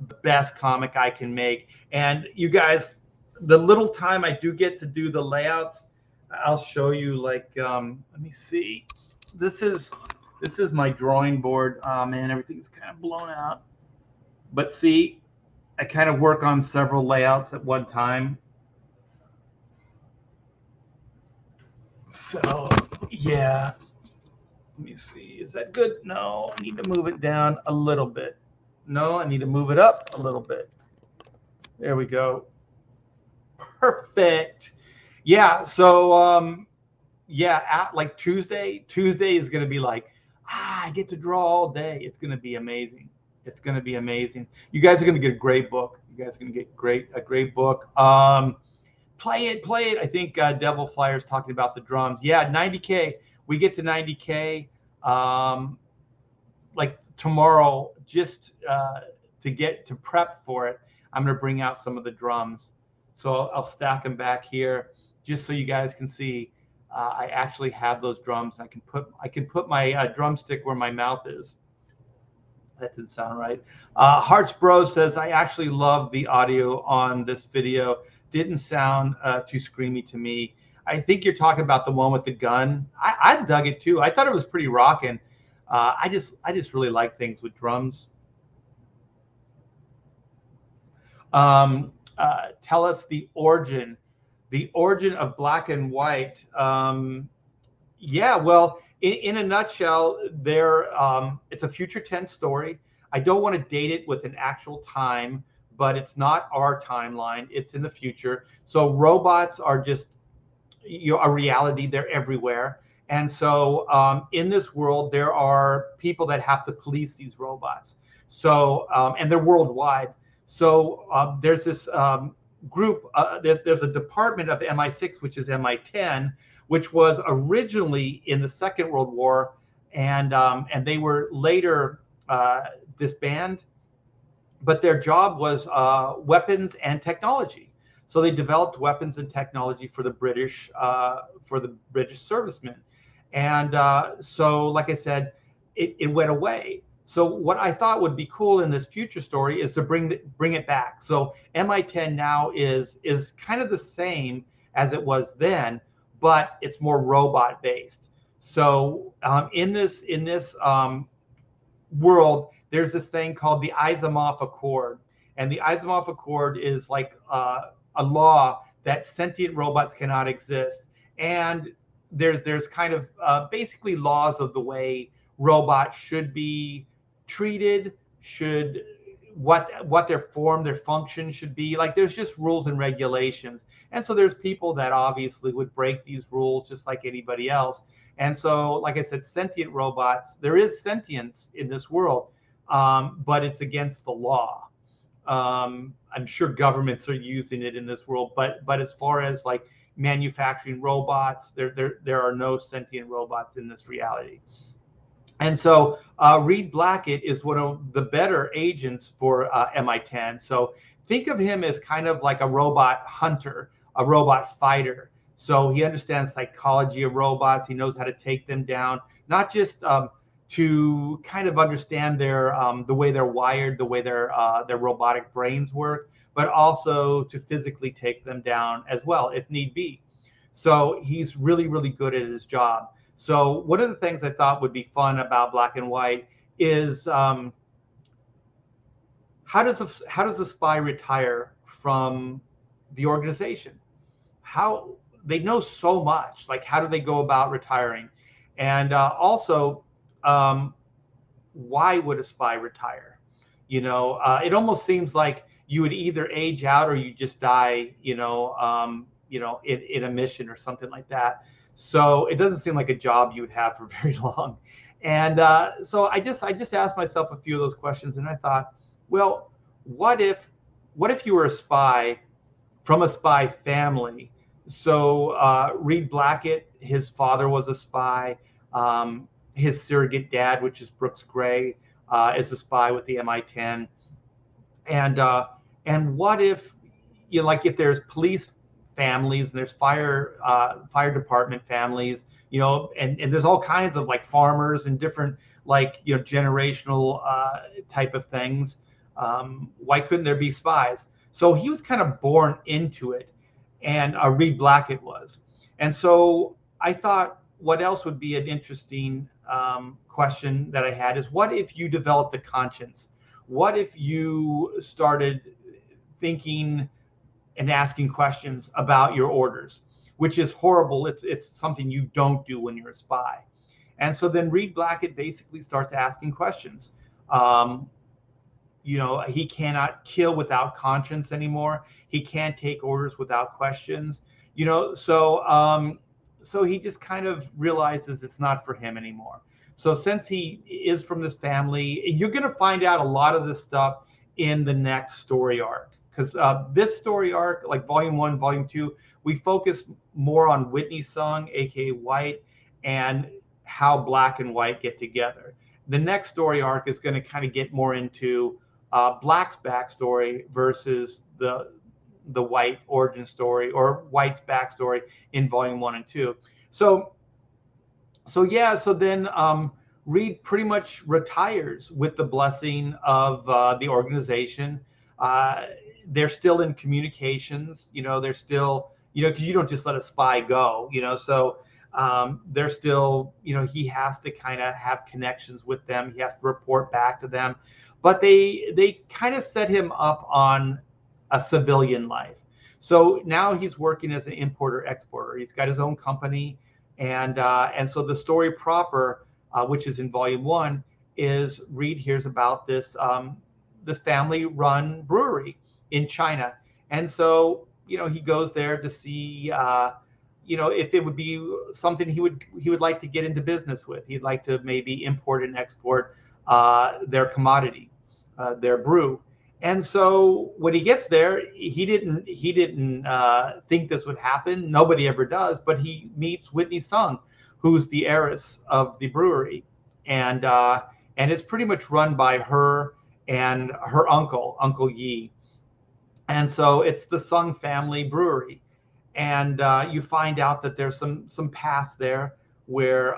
the best comic I can make. And you guys, the little time I do get to do the layouts, I'll show you. Like, let me see. This is my drawing board. Oh man, everything's kind of blown out. But see, I kind of work on several layouts at one time. So yeah, let me see. Is that good? No, I need to move it down a little bit. No, I need to move it up a little bit. There we go. Perfect. Yeah. So yeah, like Tuesday is going to be like, I get to draw all day. It's going to be amazing. It's going to be amazing. You guys are going to get a great book. You guys are going to get a great book. Play it. I think Devil Flyer's talking about the drums. Yeah, 90K. We get to 90K like tomorrow, just to prep for it. I'm going to bring out some of the drums. So I'll stack them back here just so you guys can see. I actually have those drums, and I can put my drumstick where my mouth is. That didn't sound right. Hearts Bro says, I actually love the audio on this video. Didn't sound too screamy to me. I think you're talking about the one with the gun. I dug it too. I thought it was pretty rocking. I just really like things with drums. Tell us the origin of black and white. Yeah, well, in a nutshell, it's a future tense story. I don't want to date it with an actual time, but it's not our timeline. It's in the future. So robots are just a reality. They're everywhere. And so in this world, there are people that have to police these robots. So and they're worldwide. So there's this group. There's a department of MI6, which is MI10, which was originally in the Second World War, and they were later disbanded. But their job was weapons and technology. So they developed weapons and technology for the British servicemen. And so, like I said, it went away. So what I thought would be cool in this future story is to bring it back. So MI10 now is kind of the same as it was then, but it's more robot based. So in this world, there's this thing called the Asimov Accord, and the Asimov Accord is like a law that sentient robots cannot exist. And there's kind of basically laws of the way robots should be treated, should what their form, their function should be. Like there's just rules and regulations. And so there's people that obviously would break these rules just like anybody else. And so, like I said, sentient robots, there is sentience in this world, but it's against the law. I'm sure governments are using it in this world, but as far as like manufacturing robots, there are no sentient robots in this reality. And so Reed Blackett is one of the better agents for MI10. So think of him as kind of like a robot hunter, a robot fighter. So he understands psychology of robots. He knows how to take them down, not just to kind of understand the way they're wired, the way their robotic brains work, but also to physically take them down as well, if need be. So he's really, really good at his job. So one of the things I thought would be fun about Black and White is how does a spy retire from the organization? How they know so much. Like how do they go about retiring? And also, why would a spy retire? It almost seems like you would either age out or you just die. In a mission or something like that. So it doesn't seem like a job you would have for very long. And so I just asked myself a few of those questions, and I thought, well, what if you were a spy from a spy family? So Reed Blackett, his father was a spy. His surrogate dad, which is Brooks Gray, is a spy with the MI10. And what if, like if there's police families and there's fire department families, and there's all kinds of like farmers and different like generational type of things. Why couldn't there be spies? So he was kind of born into it, and Reed Blackett was. And so I thought, what else would be an interesting question that I had is, what if you developed a conscience? What if you started thinking and asking questions about your orders, which is horrible. It's something you don't do when you're a spy. And so then Reed Blackett basically starts asking questions. He cannot kill without conscience anymore. He can't take orders without questions. So he just kind of realizes it's not for him anymore. So since he is from this family, you're going to find out a lot of this stuff in the next story arc. Because this story arc, like Volume 1, Volume 2, we focus more on Whitney Sung, aka White, and how Black and White get together. The next story arc is going to kind of get more into Black's backstory versus the White origin story, or White's backstory in Volume 1 and 2. So then Reed pretty much retires with the blessing of the organization. They're still in communications, they're still, because you don't just let a spy go, so they're still, he has to kind of have connections with them. He has to report back to them, but they kind of set him up on a civilian life. So now he's working as an importer exporter. He's got his own company. And so the story proper, which is in Volume 1, is Reed hears about this family-run brewery in China. And so, he goes there to see, if it would be something he would like to get into business with. He'd like to maybe import and export their commodity, their brew. And so when he gets there, he didn't think this would happen. Nobody ever does. But he meets Whitney Sung, who's the heiress of the brewery, and it's pretty much run by her and her uncle Yi. And so it's the Sung family brewery, and you find out that there's some past there where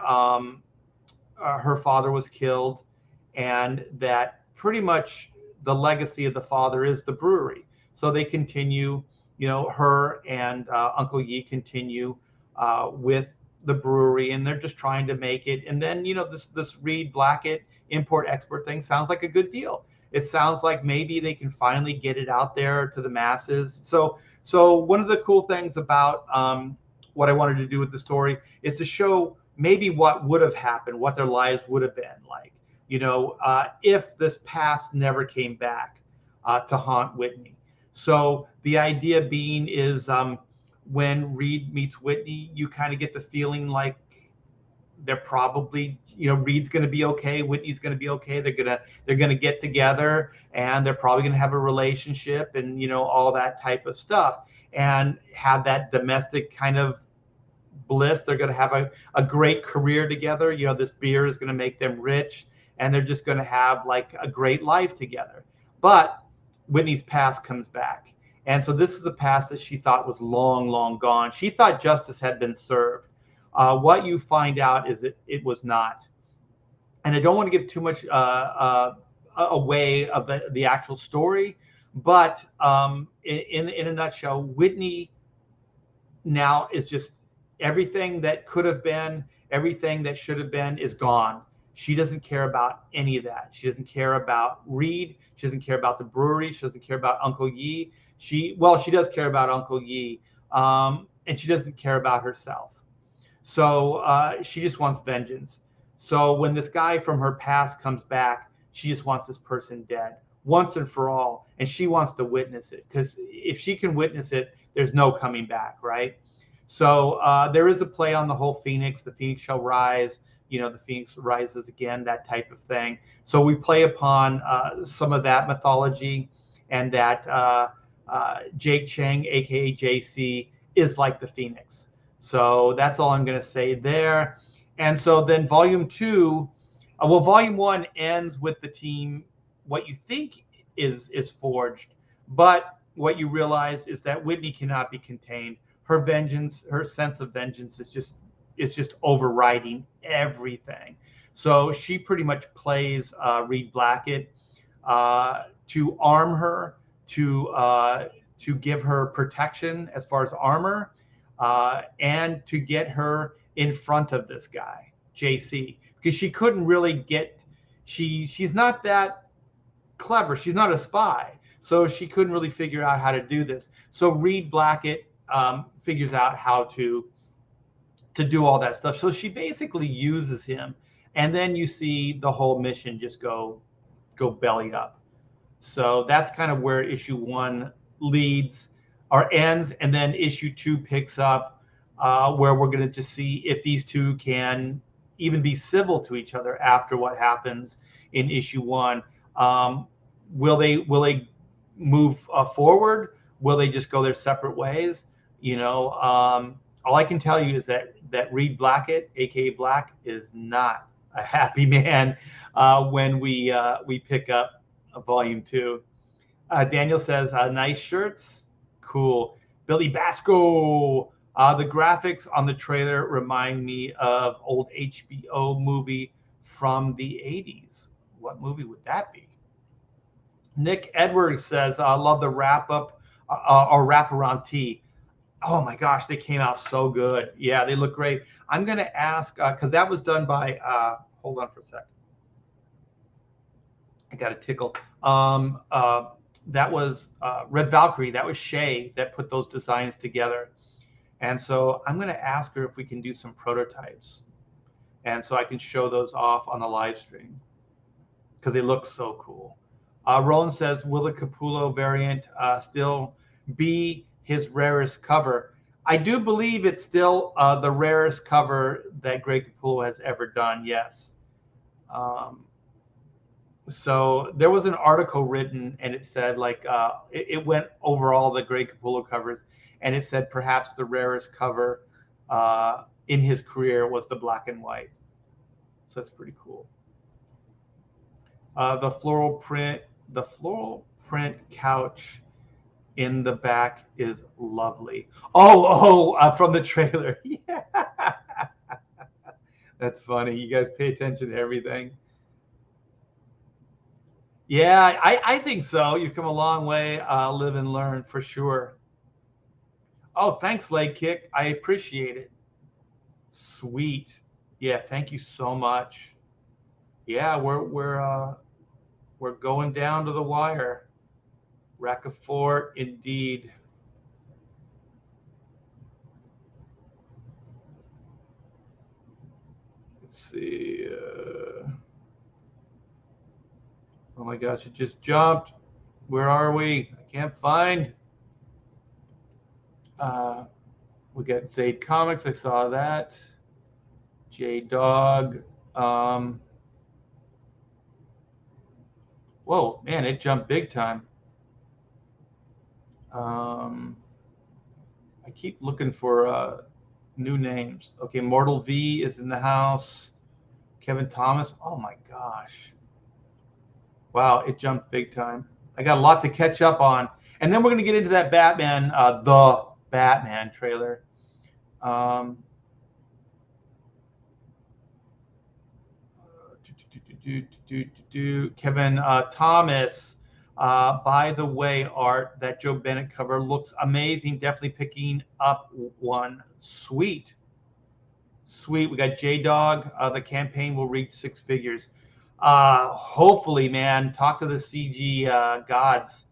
her father was killed, and that pretty much the legacy of the father is the brewery. So they continue, her and Uncle Yi continue with the brewery, and they're just trying to make it. And then this Reed Blackett import export thing sounds like a good deal. It sounds like maybe they can finally get it out there to the masses. So one of the cool things about what I wanted to do with the story is to show maybe what would have happened, what their lives would have been like, if this past never came back to haunt Whitney. So the idea being is when Reed meets Whitney, you kind of get the feeling like they're probably, Reed's going to be okay, Whitney's going to be okay. They're going to get together, and they're probably going to have a relationship, and all that type of stuff, and have that domestic kind of bliss. They're going to have a great career together. This beer is going to make them rich, and they're just going to have like a great life together. But Whitney's past comes back. And so this is the past that she thought was long, long gone. She thought justice had been served. What you find out is it was not. And I don't want to give too much away of the actual story, but in a nutshell, Whitney now is just everything that could have been, everything that should have been is gone. She doesn't care about any of that. She doesn't care about Reed. She doesn't care about the brewery. She doesn't care about Uncle Yi. She does care about Uncle Yi, and she doesn't care about herself. So she just wants vengeance. So when this guy from her past comes back, she just wants this person dead once and for all, and she wants to witness it, because if she can witness it, there's no coming back, right? So there is a play on the whole Phoenix. The Phoenix shall rise. The Phoenix rises again, that type of thing. So we play upon some of that mythology, and that Jake Chang, aka JC, is like the Phoenix. So that's all I'm going to say there. And so then volume 2, volume 1 ends with the team. What you think is forged, but what you realize is that Whitney cannot be contained. Her vengeance, her sense of vengeance is just overriding everything. So she pretty much plays Reed Blackett to arm her, to give her protection as far as armor, and to get her in front of this guy, JC, because she couldn't really get. She's not that clever. She's not a spy, so she couldn't really figure out how to do this. So Reed Blackett figures out how to do all that stuff. So she basically uses him, and then you see the whole mission just go belly up. So that's kind of where issue 1 leads or ends, and then issue 2 picks up, where we're going to just see if these two can even be civil to each other after what happens in issue 1. Will they move forward? Will they just go their separate ways? All I can tell you is that Reed Blackett, aka Black, is not a happy man when we pick up volume 2. Daniel says, nice shirts. Cool. Billy Basco. The graphics on the trailer remind me of old HBO movie from the 80s. What movie would that be? Nick Edwards says, I love the wrap up or wraparound tee. Oh my gosh, they came out so good. Yeah, they look great. I'm going to ask, because that was done by, hold on for a second. I got a tickle. That was Red Valkyrie. That was Shay that put those designs together. And so I'm going to ask her if we can do some prototypes. And so I can show those off on the live stream, because they look so cool. Roland says, will the Capullo variant still be his rarest cover? I do believe it's still the rarest cover that Greg Capullo has ever done, yes. So there was an article written, and it said, like, it went over all the Greg Capullo covers, and it said perhaps the rarest cover in his career was the black and white. So that's pretty cool. The floral print couch in the back is lovely. Oh, from the trailer. Yeah, that's funny. You guys pay attention to everything. Yeah, I think so. You've come a long way. Live and learn for sure. Oh, thanks, Leg Kick. I appreciate it. Sweet. Yeah, thank you so much. Yeah, we're going down to the wire. Racafort, indeed. Let's see. Oh my gosh, it just jumped. Where are we? I can't find. Uh, we got Zaid Comics. I saw that. J Dog. Um, whoa, man, it jumped big time. Um, I keep looking for new names. Okay, Mortal V is in the house. Kevin Thomas. Oh my gosh. Wow, it jumped big time. I got a lot to catch up on. And then we're going to get into that Batman, the Batman trailer. Um, Kevin Thomas. By the way, Art, that Joe Bennett cover looks amazing. Definitely picking up one. Sweet. Sweet. We got J Dog. The campaign will reach six figures. Hopefully, man, talk to the CG gods.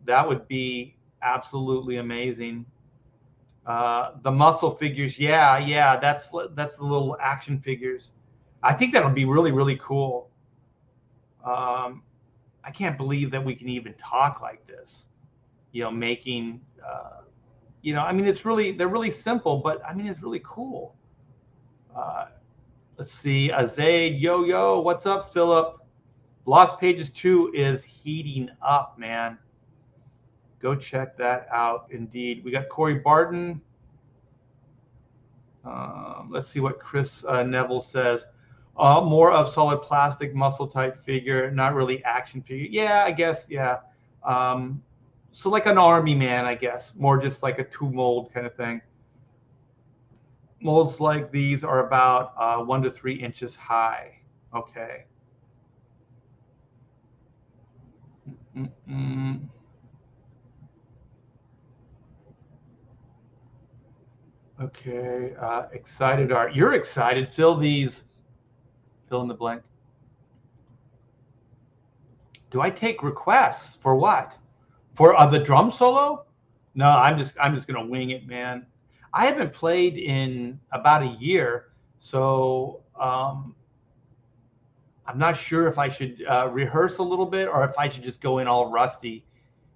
That would be absolutely amazing. The muscle figures, yeah, that's the little action figures. I think that'll be really, really cool. Um, I can't believe that we can even talk like this. Making, I mean, they're really simple, but I mean, it's really cool. Uh, let's see, Azaid, yo, what's up, Philip? Lost Pages 2 is heating up, man. Go check that out. Indeed, we got Corey Barton. Let's see what Chris Neville says. More of solid plastic muscle type figure, not really action figure. Yeah, I guess. Yeah. So like an army man, I guess. More just like a two mold kind of thing. Molds like these are about 1 to 3 inches high. Okay. Mm-mm. Okay. Excited art. You're excited. Fill in the blank. Do I take requests for what? For the drum solo? No, I'm just gonna wing it, man. I haven't played in about a year, so I'm not sure if I should rehearse a little bit or if I should just go in all rusty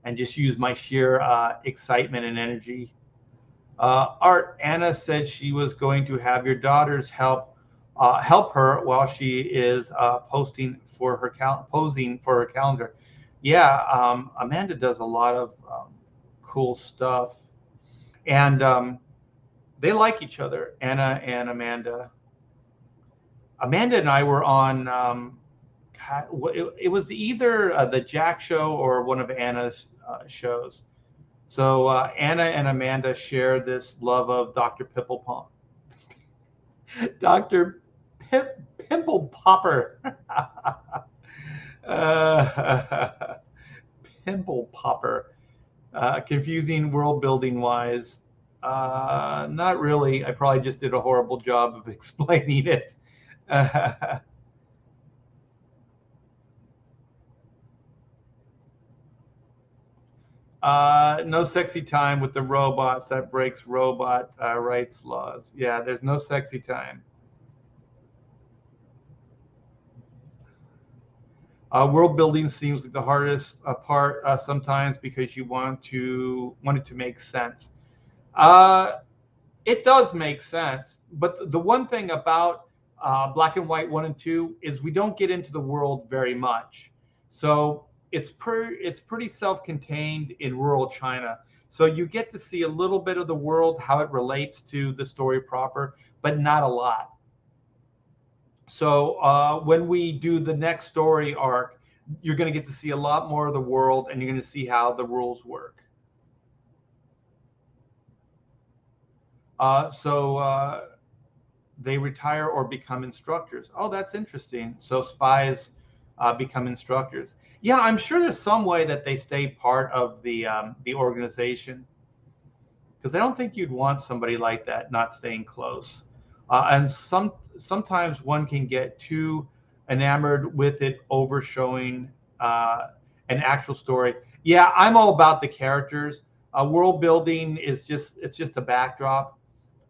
and just use my sheer excitement and energy. Art, Anna said she was going to have your daughters help her while she is posing for her calendar. Yeah, Amanda does a lot of cool stuff, and they like each other. Anna and Amanda. Amanda and I were on. It was either the Jack Show or one of Anna's shows. So Anna and Amanda share this love of Dr. Pimple Pop, Dr. Pimple Popper. uh, Pimple Popper. Confusing world building wise. Not really. I probably just did a horrible job of explaining it. No sexy time with the robots. That breaks robot rights laws. Yeah, there's no sexy time. World building seems like the hardest part sometimes because you want it to make sense. Uh, it does make sense, but the one thing about Black and White 1 and 2 is we don't get into the world very much. So it's pretty self-contained in rural China. So you get to see a little bit of the world, how it relates to the story proper, but not a lot. So when we do the next story arc, you're going to get to see a lot more of the world, and you're going to see how the rules work. So they retire or become instructors. Oh, that's interesting. So spies become instructors. Yeah, I'm sure there's some way that they stay part of the organization, because I don't think you'd want somebody like that not staying close. And sometimes one can get too enamored with it overshowing an actual story. Yeah, I'm all about the characters. World building is just a backdrop.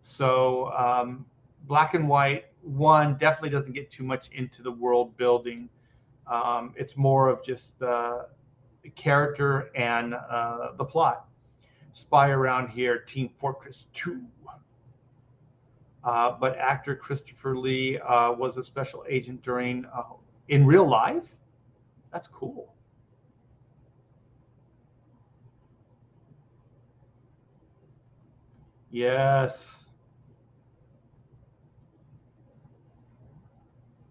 So black and white one definitely doesn't get too much into the world building. It's more of just character and the plot. Spy around here, Team Fortress 2. But actor Christopher Lee was a special agent during in real life. That's cool. Yes.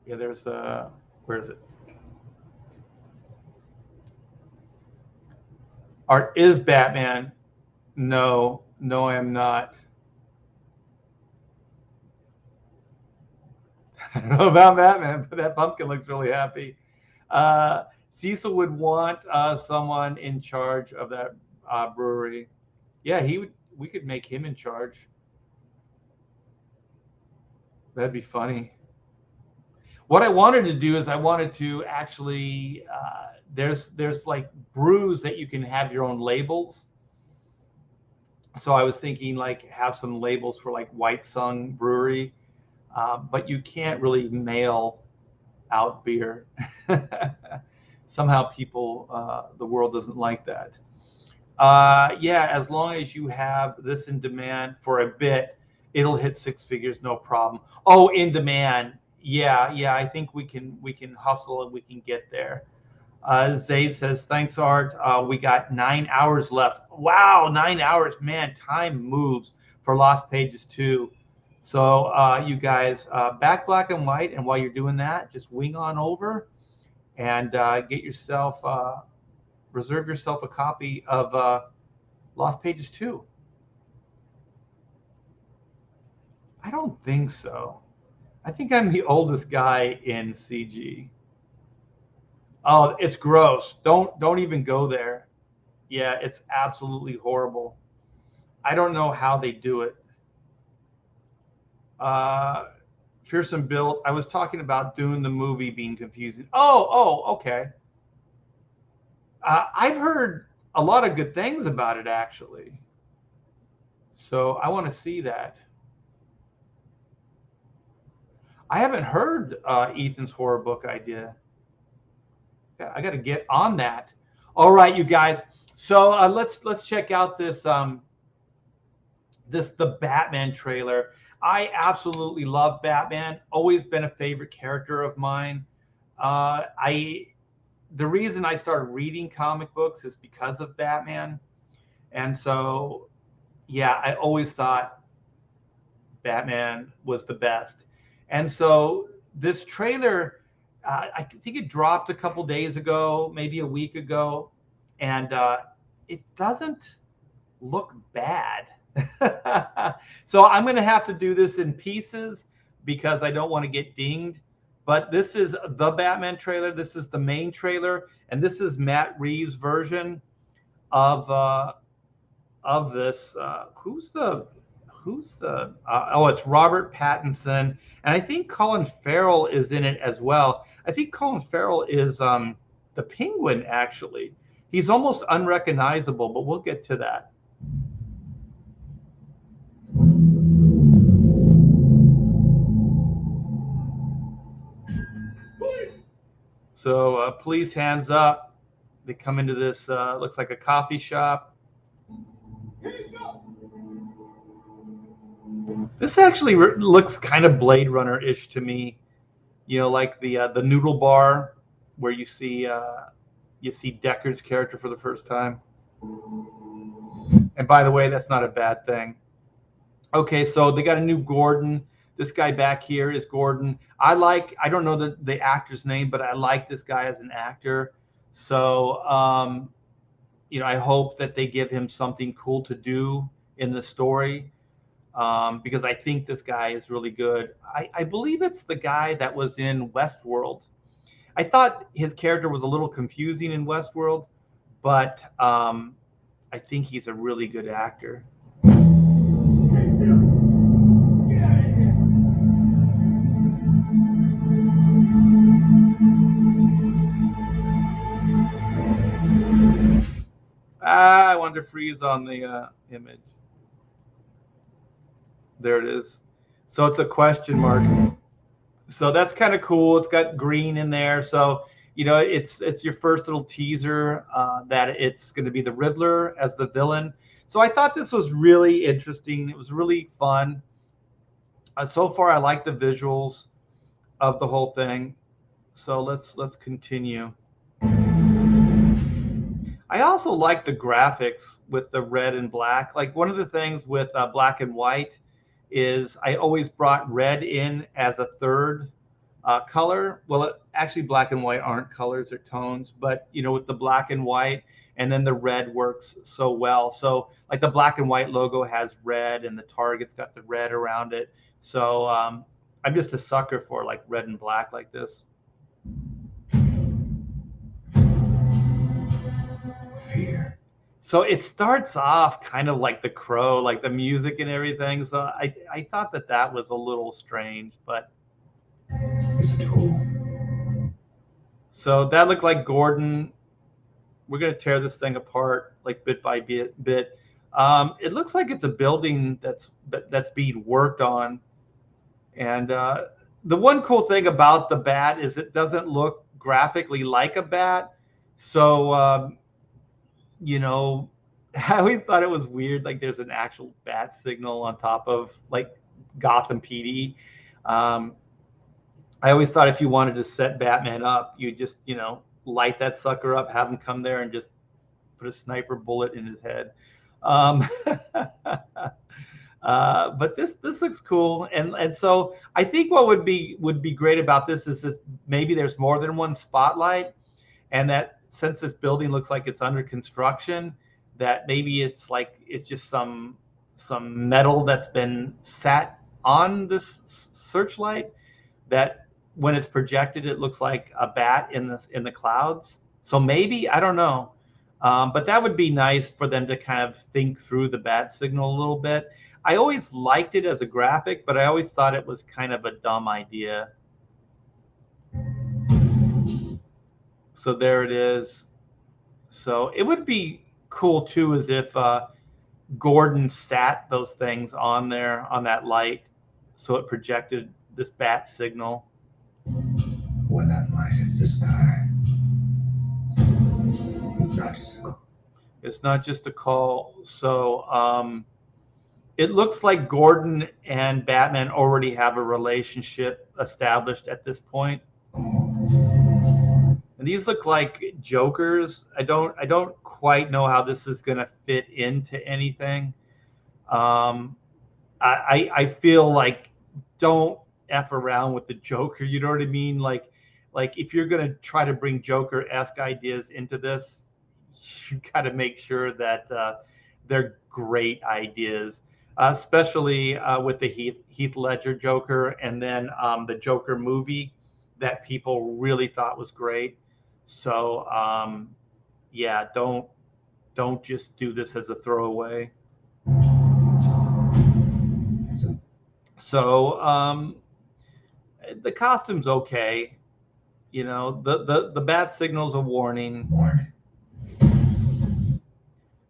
Yeah, there's where is it? Art is Batman. No, no, I am not. I don't know about Batman, but that pumpkin looks really happy. Cecil would want someone in charge of that brewery. Yeah, he would. We could make him in charge. That'd be funny. What I wanted to do is I wanted to actually there's like brews that you can have your own labels. So I was thinking like have some labels for like White Sung Brewery, but you can't really mail out beer. Somehow people, the world doesn't like that. Yeah, as long as you have this in demand for a bit, it'll hit six figures, no problem. Oh, in demand. Yeah, yeah, I think we can hustle and we can get there. Zayd says, thanks, Art. We got 9 hours left. Wow, 9 hours. Man, time moves for Lost Pages too. So you guys, back black and white, and while you're doing that, just wing on over and get yourself, reserve yourself a copy of Lost Pages 2. I don't think so. I think I'm the oldest guy in CG. Oh, it's gross. Don't even go there. Yeah, it's absolutely horrible. I don't know how they do it. Uh, Fearsome Bill, I was talking about Dune the movie being confusing. Oh, okay. I've heard a lot of good things about it actually. So I want to see that. I haven't heard Ethan's horror book idea. Yeah, I got to get on that. All right, you guys. So let's check out this the Batman trailer. I absolutely love Batman. Always been a favorite character of mine. I the reason I started reading comic books is because of Batman, and so yeah, I always thought Batman was the best. And so this trailer, I think it dropped a couple days ago, maybe a week ago, and it doesn't look bad. So I'm going to have to do this in pieces because I don't want to get dinged. But this is the Batman trailer. This is the main trailer, and this is Matt Reeves' version of this. Oh, it's Robert Pattinson, and I think Colin Farrell is in it as well. I think Colin Farrell is the Penguin actually. He's almost unrecognizable, but we'll get to that. So police hands up. They come into this looks like a coffee shop. This actually looks kind of Blade Runner-ish to me. You know, like the noodle bar where you see Deckard's character for the first time. And by the way, that's not a bad thing. Okay, so they got a new Gordon. This guy back here is Gordon. I don't know the actor's name, but I like this guy as an actor. So I hope that they give him something cool to do in the story. because I think this guy is really good. I believe it's the guy that was in Westworld. I thought his character was a little confusing in Westworld, but I think he's a really good actor. I wanted to freeze on the image. There it is. So it's a question mark. So that's kind of cool. It's got green in there. So, it's your first little teaser that it's going to be the Riddler as the villain. So I thought this was really interesting. It was really fun. So far, I like the visuals of the whole thing. So let's continue. I also like the graphics with the red and black. Like, one of the things with black and white is I always brought red in as a third color. Well, actually, black and white aren't colors, they're tones. But, with the black and white, and then the red works so well. So, like, the black and white logo has red, and the target's got the red around it. So I'm just a sucker for like red and black like this. Fear. So it starts off kind of like The Crow, like the music and everything. So I thought that was a little strange, but. So that looked like Gordon. We're going to tear this thing apart like bit by bit. It looks like it's a building that's being worked on. And the one cool thing about the bat is it doesn't look graphically like a bat. So, I always thought it was weird. Like, there's an actual bat signal on top of like Gotham PD. I always thought if you wanted to set Batman up, you just, light that sucker up, have him come there and just put a sniper bullet in his head. But this looks cool, and so I think what would be great about this is that maybe there's more than one spotlight, and that since this building looks like it's under construction, that maybe it's just some metal that's been sat on this searchlight, that when it's projected it looks like a bat in the clouds. So maybe, I don't know, but that would be nice for them to kind of think through the bat signal a little bit. I always liked it as a graphic, but I always thought it was kind of a dumb idea. So there it is. So it would be cool too, as if Gordon sat those things on there on that light, so it projected this bat signal. When that light hits the sky, it's not just a call. It's not just a call. So it looks like Gordon and Batman already have a relationship established at this point. And these look like Jokers. I don't quite know how this is going to fit into anything. I feel like, don't F around with the Joker. You know what I mean? Like if you're going to try to bring Joker-esque ideas into this, you got to make sure that they're great ideas. Especially with the Heath Ledger Joker, and then the Joker movie that people really thought was great. So yeah, don't just do this as a throwaway. So the costume's okay. The bat signal's a warning.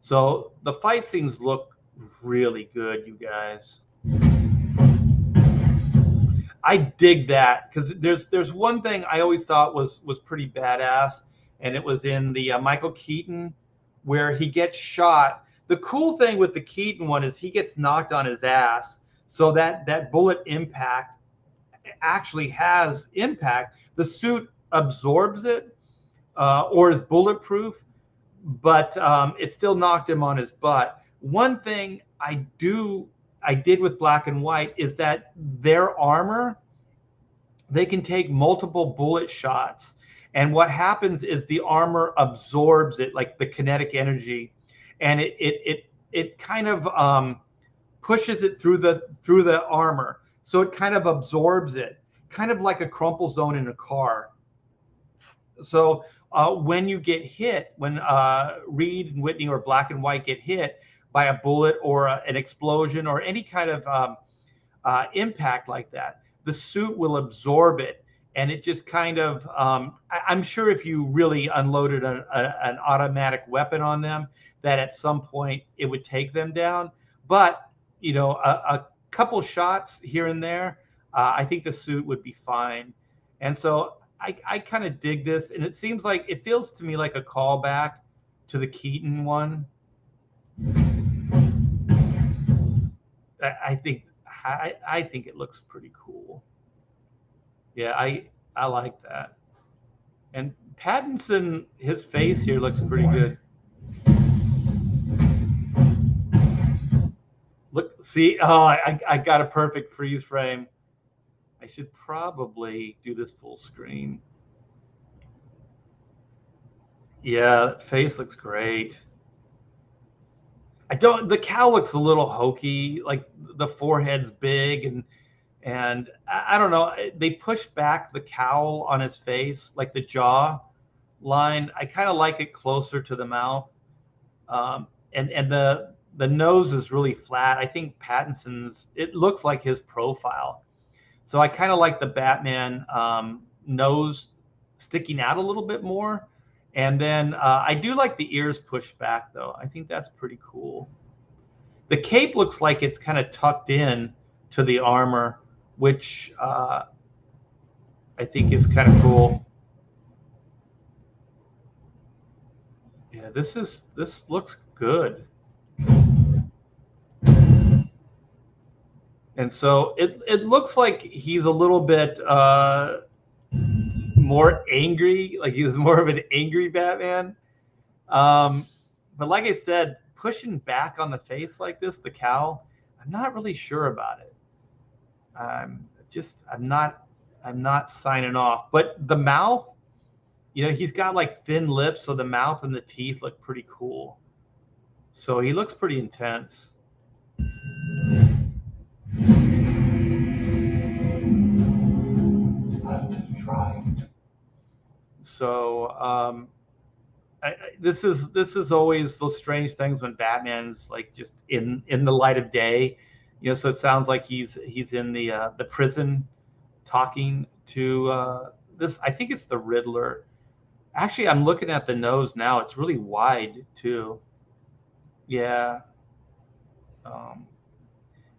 So the fight scenes look really good, you guys. I dig that, because there's one thing I always thought was pretty badass, and it was in the Michael Keaton, where he gets shot. The cool thing with the Keaton one is he gets knocked on his ass, so that bullet impact actually has impact. The suit absorbs it, or is bulletproof, but it still knocked him on his butt. One thing I did with black and white is that their armor, they can take multiple bullet shots, and what happens is the armor absorbs it, like the kinetic energy, and it kind of pushes it through the armor, so it kind of absorbs it, kind of like a crumple zone in a car. So when you get hit, when Reed and Whitney or Black and White get hit by a bullet or an explosion or any kind of impact like that, the suit will absorb it, and it just kind of I'm sure if you really unloaded an automatic weapon on them, that at some point it would take them down. But a couple shots here and there, I think the suit would be fine. And so I kind of dig this, and it feels to me like a callback to the Keaton one. I think I think it looks pretty cool. Yeah, I like that. And Pattinson, his face here looks pretty good. Look, see, oh, I got a perfect freeze frame. I should probably do this full screen. Yeah, face looks great. The cow looks a little hokey, like the forehead's big, and I don't know. They pushed back the cowl on his face, like the jaw line. I kind of like it closer to the mouth, and the nose is really flat. I think Pattinson's. It looks like his profile, so I kind of like the Batman nose sticking out a little bit more. And then I do like the ears pushed back, though. I think that's pretty cool. The cape looks like it's kind of tucked in to the armor, which I think is kind of cool. Yeah, this looks good. And so it looks like he's a little bit more angry, like he's more of an angry Batman. But like I said, pushing back on the face like this, the cowl, I'm not really sure about it. I'm not signing off. But the mouth, he's got like thin lips, so the mouth and the teeth look pretty cool. So he looks pretty intense. So this is always those strange things when Batman's like just in the light of day, So it sounds like he's in the prison talking to this. I think it's the Riddler. Actually, I'm looking at the nose now. It's really wide too. Yeah.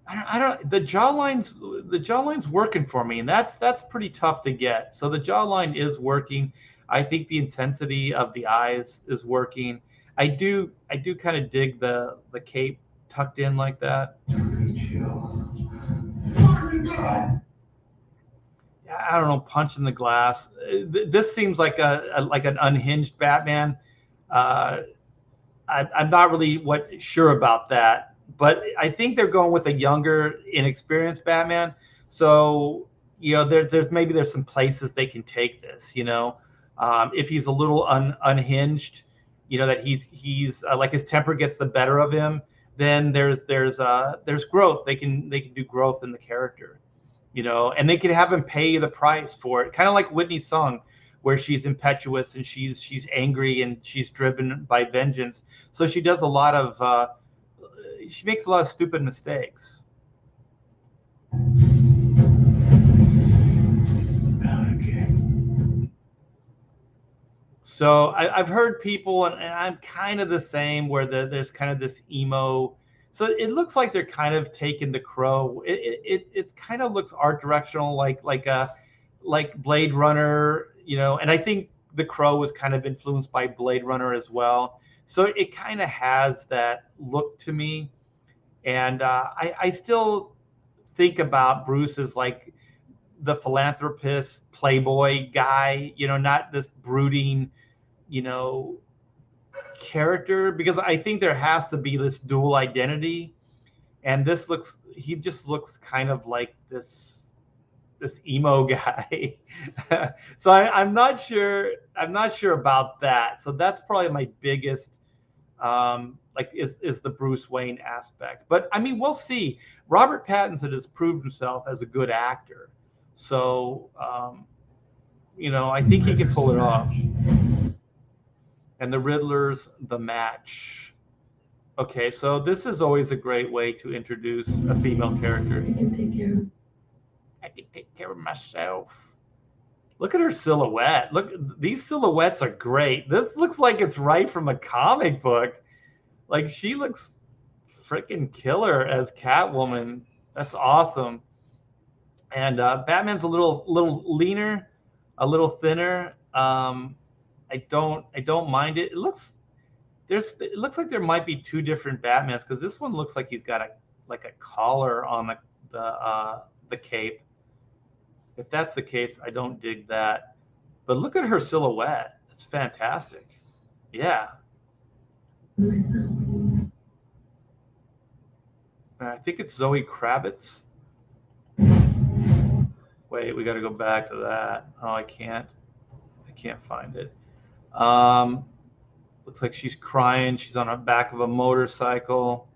I don't. The jawline's working for me, and that's pretty tough to get. So the jawline is working. I think the intensity of the eyes is working. I do kind of dig the cape tucked in like that. I don't know, punching the glass. This seems like like an unhinged Batman. I'm not really sure about that, but I think they're going with a younger, inexperienced Batman. So there's some places they can take this. If he's a little unhinged, that he's like his temper gets the better of him, then there's growth. They can do growth in the character, and they can have him pay the price for it, kind of like Whitney Sung, where she's impetuous and she's angry and she's driven by vengeance. So she does a lot of she makes a lot of stupid mistakes. So I've heard people, and I'm kind of the same, where there's kind of this emo. So it looks like they're kind of taking the Crow. It kind of looks art directional, like Blade Runner, and I think the Crow was kind of influenced by Blade Runner as well. So it kind of has that look to me. And I still think about Bruce as like the philanthropist, playboy guy, not this brooding, character, because I think there has to be this dual identity. And he just looks kind of like this emo guy. So I'm not sure about that. So that's probably my biggest like is the Bruce Wayne aspect. But I mean, we'll see. Robert Pattinson has proved himself as a good actor, so I think he can pull it off. And the Riddler's the match. Okay, so this is always a great way to introduce a female character. I can take care of myself. Look at her silhouette. Look, these silhouettes are great. This looks like it's right from a comic book. Like, she looks freaking killer as Catwoman. That's awesome. And Batman's a little leaner, a little thinner. I don't mind it. It looks like there might be two different Batmans, because this one looks like he's got a collar on the cape. If that's the case, I don't dig that. But look at her silhouette. It's fantastic. Yeah. I think it's Zoe Kravitz. Wait, we got to go back to that. Oh, I can't find it. Looks like she's crying. She's on the back of a motorcycle.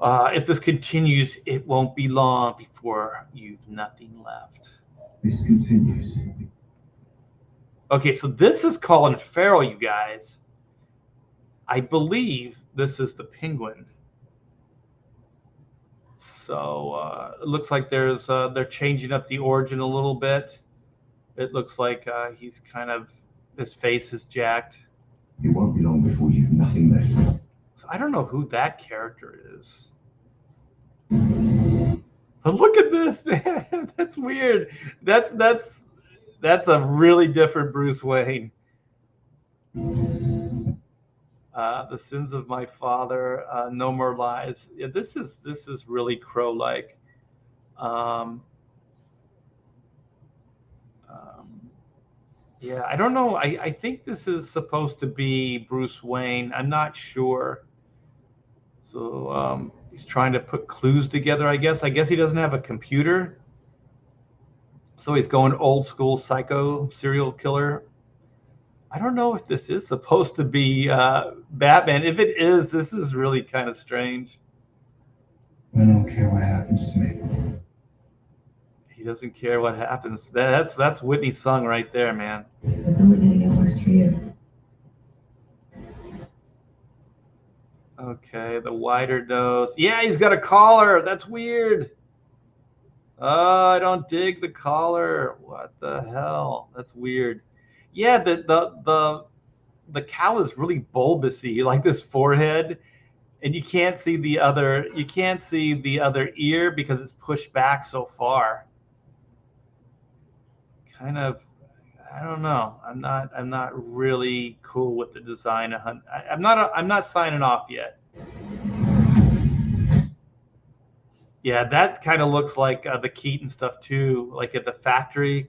If this continues, it won't be long before you've nothing left. This continues. Okay, so this is Colin Farrell, you guys. I believe this is the Penguin. So it looks like they're changing up the origin a little bit. It looks like he's kind of, his face is jacked. It won't be long before you've nothing left. So I don't know who that character is. But look at this, man. That's weird. That's a really different Bruce Wayne. The sins of my father, no more lies. Yeah, this is really Crow-like. Yeah, I don't know. I think this is supposed to be Bruce Wayne. I'm not sure. So he's trying to put clues together, I guess. I guess he doesn't have a computer. So he's going old school psycho serial killer. I don't know if this is supposed to be Batman. If it is, this is really kind of strange. I don't care what happens to me. He doesn't care what happens. That's Whitney Sung right there, man. It's only gonna get worse for you. Okay, the wider nose. Yeah, he's got a collar. That's weird. Oh, I don't dig the collar. What the hell? That's weird. Yeah, the cowl is really bulbousy, like this forehead, and you can't see the other ear because it's pushed back so far. Kind of, I don't know. I'm not really cool with the design. I'm not signing off yet. Yeah, that kind of looks like the Keaton stuff too, like at the factory,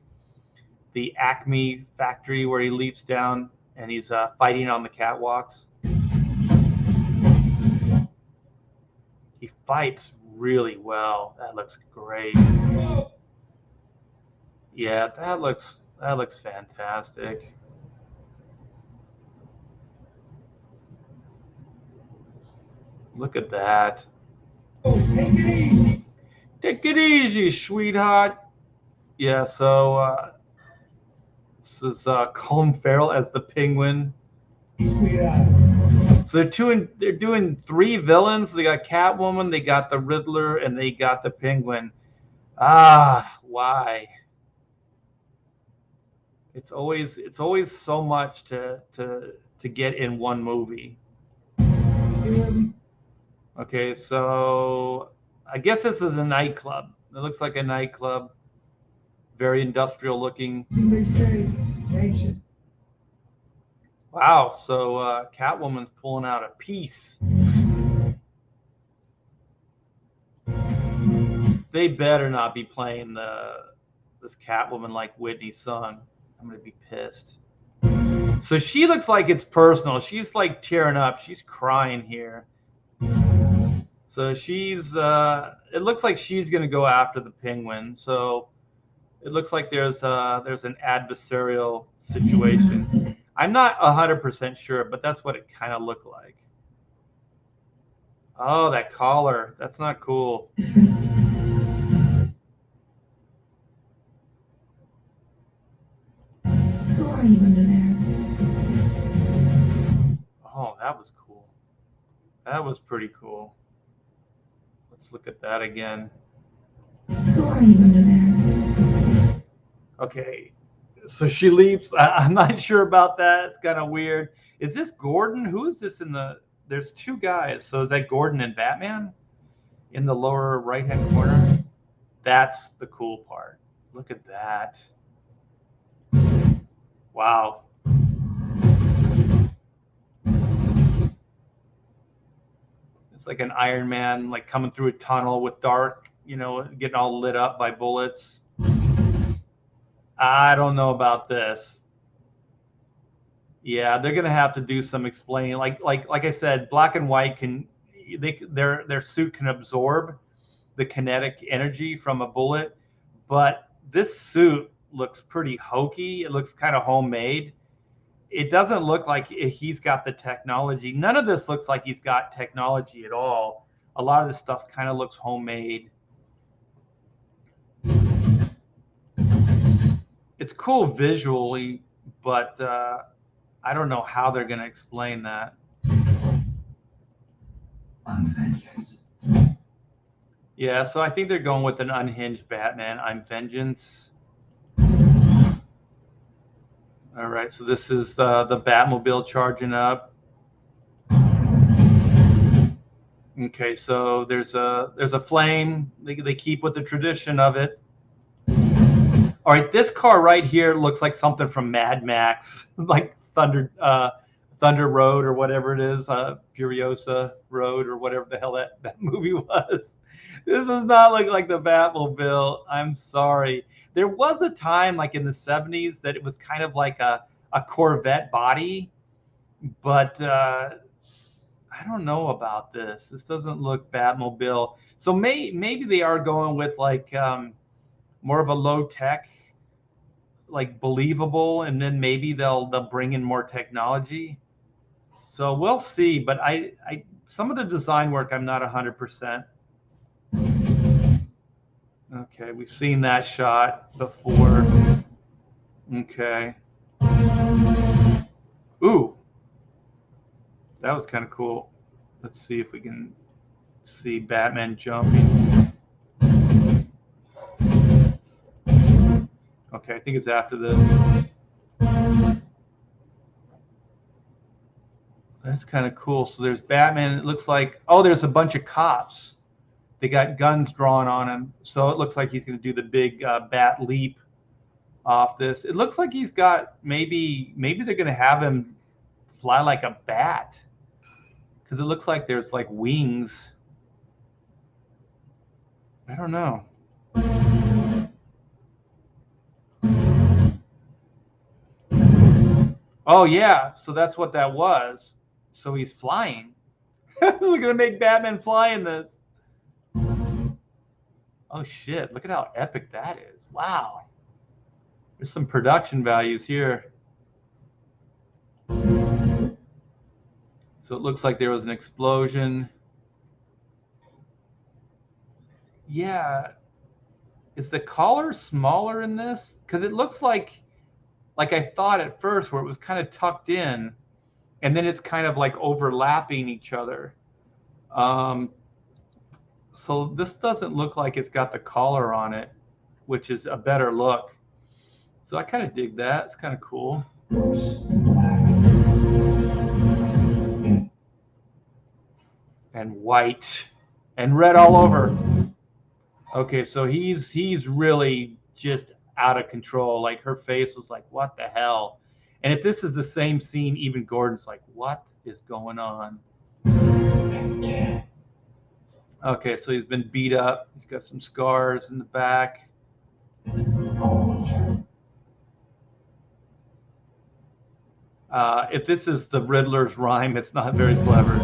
the Acme factory where he leaps down and he's fighting on the catwalks. He fights really well. That looks great. Yeah, that looks fantastic. Look at that. Oh, take it easy. Take it easy, sweetheart. Yeah, so this is Colin Farrell as the Penguin. Sweetheart. So they're doing three villains. They got Catwoman, they got the Riddler, and they got the Penguin. Why? It's always so much to get in one movie. Okay, so I guess this is a nightclub. It looks like a nightclub, very industrial looking. Wow, so Catwoman's pulling out a piece. They better not be playing this Catwoman like Whitney Sung. I'm gonna be pissed. So she looks like it's personal. She's like tearing up. She's crying here. So it looks like she's gonna go after the Penguin. So it looks like there's an adversarial situation. I'm not 100% sure, but that's what it kind of looked like. Oh, that collar. That's not cool. Who are you under there? Oh, that was cool. That was pretty cool. Let's look at that again. Who are you under there? Okay, so she leaps. I'm not sure about that. It's kind of weird. Is this Gordon? Who is this in the? There's two guys. So is that Gordon and Batman in the lower right-hand corner? That's the cool part. Look at that. Wow. It's like an Iron Man, like coming through a tunnel with dark, getting all lit up by bullets. I don't know about this. Yeah, they're gonna have to do some explaining. Like I said, black and white their suit can absorb the kinetic energy from a bullet, but this suit looks pretty hokey. It looks kind of homemade. It doesn't look like he's got the technology. None of this looks like he's got technology at all. A lot of this stuff kind of looks homemade. It's cool visually, but I don't know how they're going to explain that. Vengeance. Yeah, so I think they're going with an unhinged Batman. I'm Vengeance. All right, so this is the Batmobile charging up. Okay, so there's a flame. They keep with the tradition of it. All right, this car right here looks like something from Mad Max, like Thunder Road or whatever it is, Furiosa Road or whatever the hell that movie was. This does not look like the Batmobile. I'm sorry. There was a time, like in the 70s, that it was kind of like a Corvette body, but I don't know about this. This doesn't look Batmobile. So maybe they are going with like more of a low tech, like believable, and then maybe they'll bring in more technology. So we'll see. But I some of the design work I'm not 100%. Okay, we've seen that shot before. Okay. Ooh, that was kind of cool. Let's see if we can see Batman jumping. Okay, I think it's after this. That's kind of cool. So there's Batman. It looks like, oh, there's a bunch of cops. They got guns drawn on him. So it looks like he's going to do the big bat leap off this. It looks like he's got maybe they're going to have him fly like a bat, because it looks like there's like wings. I don't know. Oh yeah, so that's what that was. So he's flying. They're gonna make Batman fly in this. Oh shit! Look at how epic that is. Wow. There's some production values here. So it looks like there was an explosion. Yeah. Is the collar smaller in this? Because it looks like I thought at first, where it was kind of tucked in, and then it's kind of like overlapping each other. So this doesn't look like it's got the collar on it, which is a better look. So I kind of dig that. It's kind of cool. And white and red all over. Okay, so he's really just out of control. Like her face was like, what the hell? And if this is the same scene, even Gordon's like, what is going on? Okay, so he's been beat up. He's got some scars in the back. If this is the Riddler's rhyme, it's not very clever.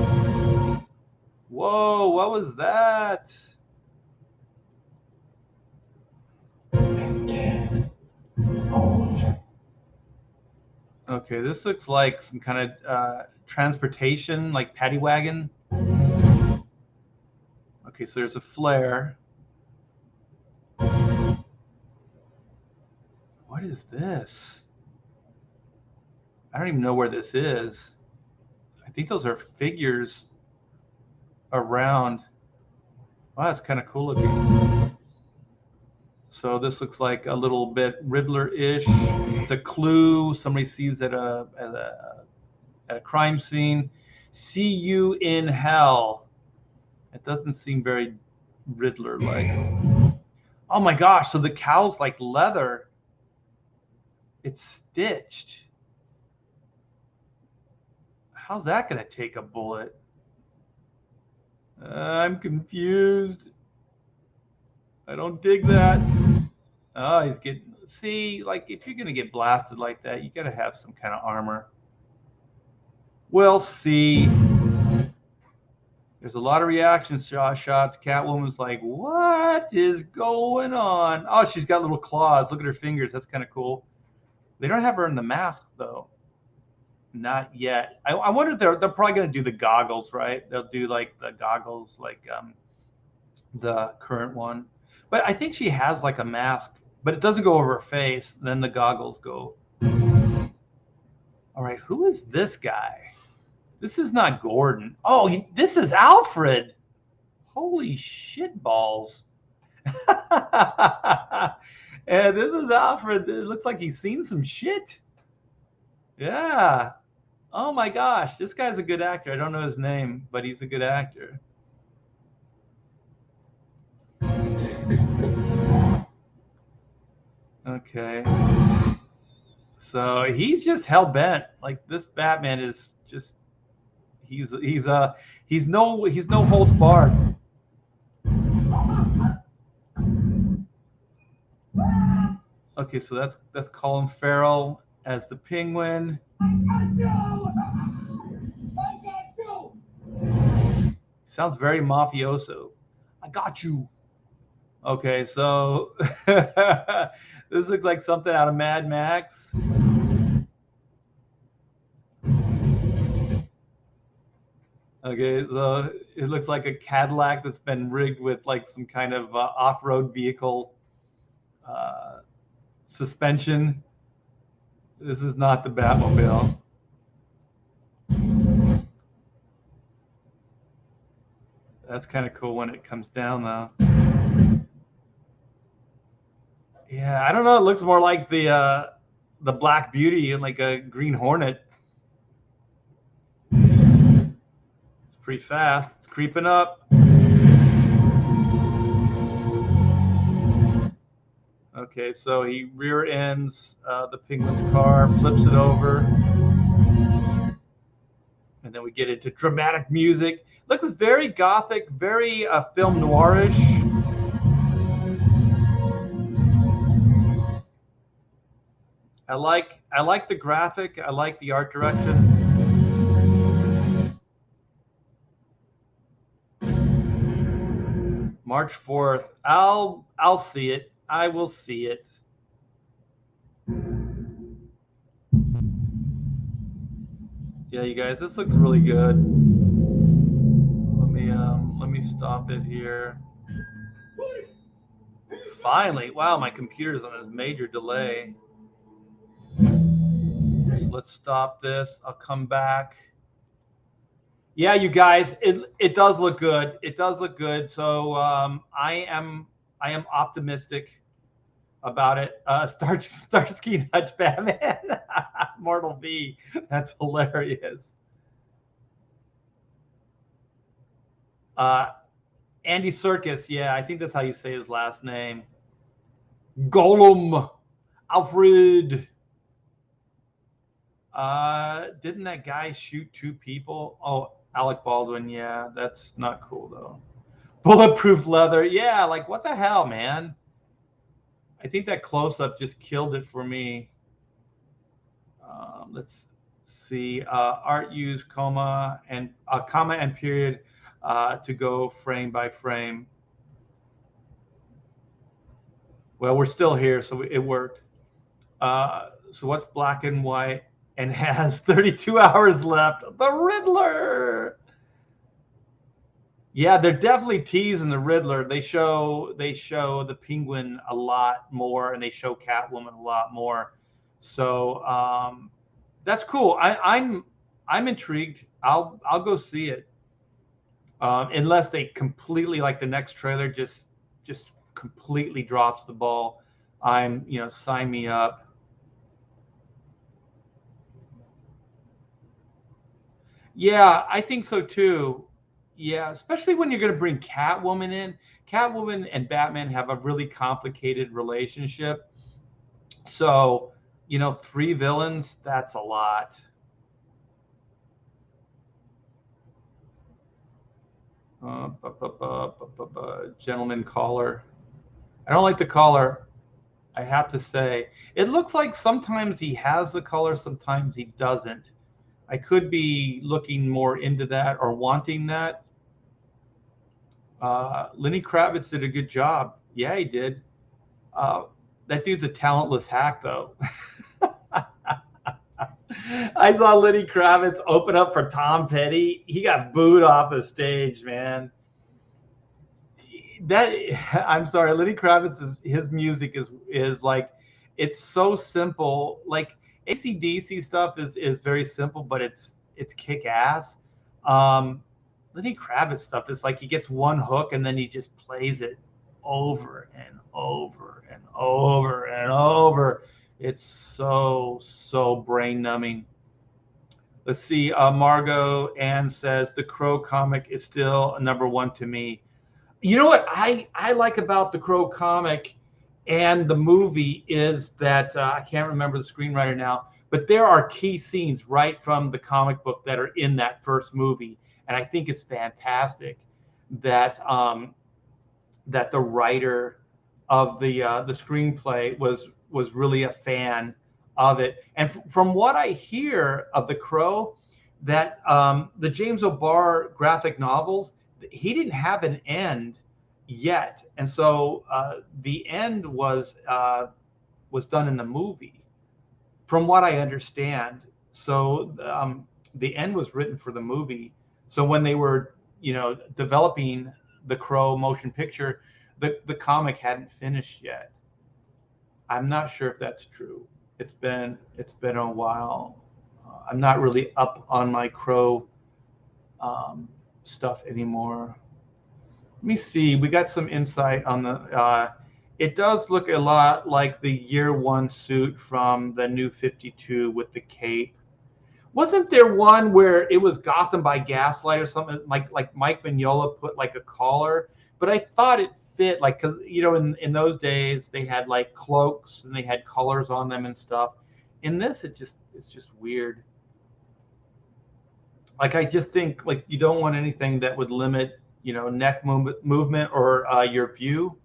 Whoa, what was that? Okay, this looks like some kind of transportation, like paddy wagon. Okay, so there's a flare. What is this? I don't even know where this is. I think those are figures around. Wow, that's kind of cool looking. So this looks like a little bit Riddler-ish. It's a clue. Somebody sees at a crime scene. See you in hell. It doesn't seem very Riddler-like. Oh my gosh, so the cow's like leather. It's stitched. How's that going to take a bullet? I'm confused. I don't dig that. Oh, he's getting... See, like, if you're going to get blasted like that, you got to have some kind of armor. We'll see. There's a lot of reaction shots. Catwoman's like, what is going on? Oh, she's got little claws. Look at her fingers. That's kind of cool. They don't have her in the mask, though. Not yet. I wonder if they're probably going to do the goggles, right? They'll do, like, the goggles, like the current one. But I think she has, like, a mask. But it doesn't go over her face. Then the goggles go. All right, who is this guy? This is not Gordon. Oh, this is Alfred. Holy shit balls. And this is Alfred. It looks like he's seen some shit. Yeah. Oh my gosh, this guy's a good actor. I don't know his name, but he's a good actor. Okay. So he's just hell bent. Like, this Batman is just he's no holds barred. Okay, so that's Colin Farrell as the Penguin. Sounds very mafioso. I got you. Okay, so this looks like something out of Mad Max. Okay, so it looks like a Cadillac that's been rigged with like some kind of off-road vehicle suspension. This is not the Batmobile. That's kind of cool when it comes down, though. Yeah, I don't know. It looks more like the Black Beauty and like a Green Hornet. It's pretty fast. It's creeping up. Okay, so he rear ends the Penguin's car, flips it over, and then we get into dramatic music. Looks very gothic, very film noirish. I like the graphic. I like the art direction. March 4th. I'll see it. I will see it. Yeah, you guys, this looks really good. Let me stop it here. Finally, wow, my computer's on a major delay. So let's stop this. I'll come back. Yeah, you guys, it does look good. It does look good. So I am optimistic about it. Starsky Hutch Batman, Mortal V. That's hilarious. Andy Serkis. Yeah, I think that's how you say his last name. Gollum, Alfred. Didn't that guy shoot 2 people? Oh, Alec Baldwin. Yeah, that's not cool though. Bulletproof leather. Yeah, like what the hell, man? I think that close-up just killed it for me. Let's see. Art use comma and period to go frame by frame. Well, we're still here, so it worked. So what's black and white and has 32 hours left. The Riddler. Yeah, they're definitely teasing the Riddler. They show the Penguin a lot more, and they show Catwoman a lot more. So that's cool. I'm intrigued. I'll go see it. Unless they completely, like the next trailer just completely drops the ball. I'm, sign me up. Yeah, I think so too. Yeah, especially when you're going to bring Catwoman in. Catwoman and Batman have a really complicated relationship. So, three villains, that's a lot. Gentleman caller. I don't like the caller. I have to say. It looks like sometimes he has the color, sometimes he doesn't. I could be looking more into that or wanting that. Lenny Kravitz did a good job. Yeah, he did. Uh, that dude's a talentless hack, though. I saw Lenny Kravitz open up for Tom Petty. He got booed off the stage, man. That I'm sorry, Lenny Kravitz his music is like, it's so simple. Like AC/DC stuff is very simple, but it's kick ass. Um, Lenny Kravitz stuff is like he gets one hook and then he just plays it over and over and over and over. It's so brain numbing. Let's see. Margot Ann says the Crow comic is still number one to me. You know what I like about the Crow comic and the movie is that I can't remember the screenwriter now, but there are key scenes right from the comic book that are in that first movie, and I think it's fantastic that that the writer of the screenplay was really a fan of it. And from what I hear of the Crow, that the James O'Barr graphic novels, he didn't have an end yet, and so the end was done in the movie, from what I understand. So the end was written for the movie. So when they were, developing the Crow motion picture, the comic hadn't finished yet. I'm not sure if that's true. It's been a while. I'm not really up on my Crow stuff anymore. Let me see. We got some insight on the. It does look a lot like the Year One suit from the New 52 with the cape. Wasn't there one where it was Gotham by Gaslight or something, like Mike Mignola put like a collar? But I thought it fit, like, because in those days they had like cloaks and they had colors on them and stuff. In this, it's just weird. Like, I just think, like, you don't want anything that would limit neck movement or your view.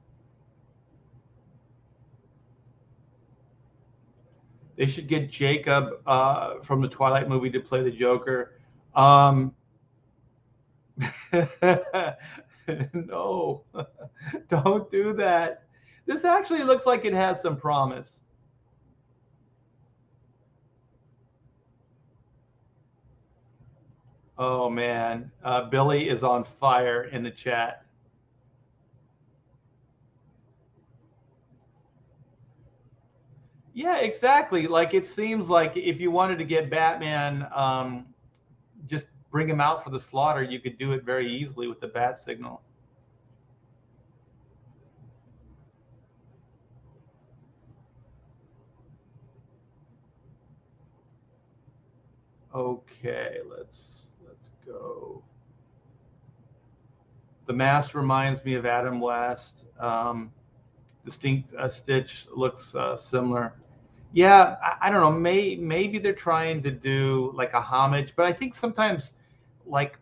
They should get Jacob from the Twilight movie to play the Joker. No, don't do that. This actually looks like it has some promise. Oh man, Billy is on fire in the chat. Yeah, exactly. Like, it seems like if you wanted to get Batman, just bring him out for the slaughter, you could do it very easily with the bat signal. Okay, let's go. The mask reminds me of Adam West. Distinct Stitch looks similar. Yeah, I don't know. Maybe they're trying to do like a homage, but I think sometimes, like,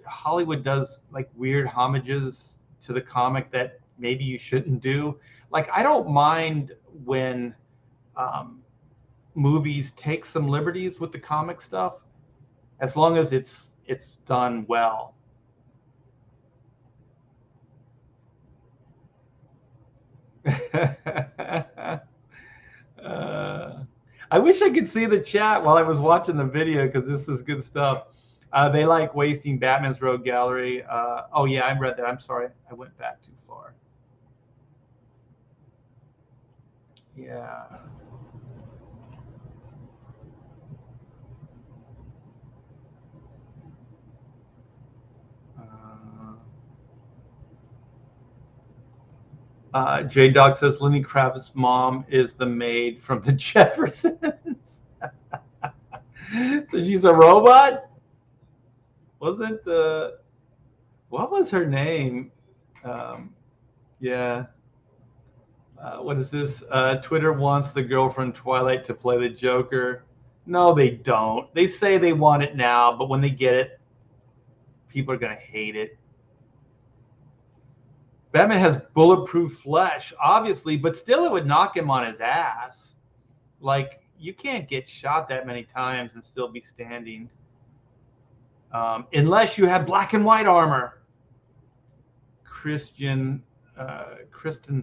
Hollywood does like weird homages to the comic that maybe you shouldn't do. Like, I don't mind when um, movies take some liberties with the comic stuff, as long as it's done well. uh, I wish I could see the chat while I was watching the video because this is good stuff. They like wasting Batman's Rogue Gallery. Oh yeah, I read that. I'm sorry, I went back too far. Yeah. J Dog says Lenny Kravitz's mom is the maid from the Jeffersons. So she's a robot? Wasn't what was her name? Yeah. What is this? Twitter wants the girl from Twilight to play the Joker. No, they don't. They say they want it now, but when they get it, people are going to hate it. Batman has bulletproof flesh, obviously, but still it would knock him on his ass. Like, you can't get shot that many times and still be standing. Unless you have black and white armor. Kristen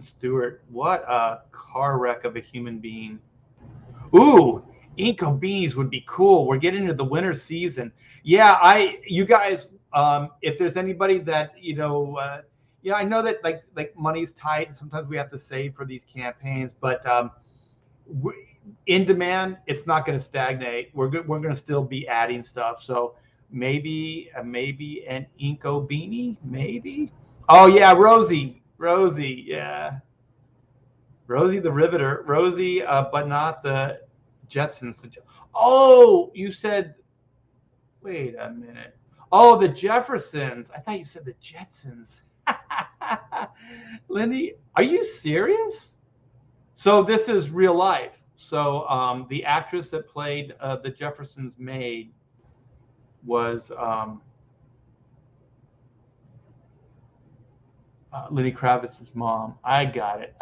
Stewart, what a car wreck of a human being. Ooh, Inco bees would be cool. We're getting into the winter season. Yeah, you guys, if there's anybody that, I know that like money's tight and sometimes we have to save for these campaigns, but in demand, it's not going to stagnate. We're going to still be adding stuff. So maybe an Inco beanie, maybe. Oh yeah, Rosie, yeah. Rosie the Riveter, Rosie, but not the Jetsons. Oh, you said, wait a minute. Oh, the Jeffersons. I thought you said the Jetsons. Lindy, are you serious? So this is real life. So the actress that played the Jeffersons' maid was Lenny Kravitz's mom. I got it.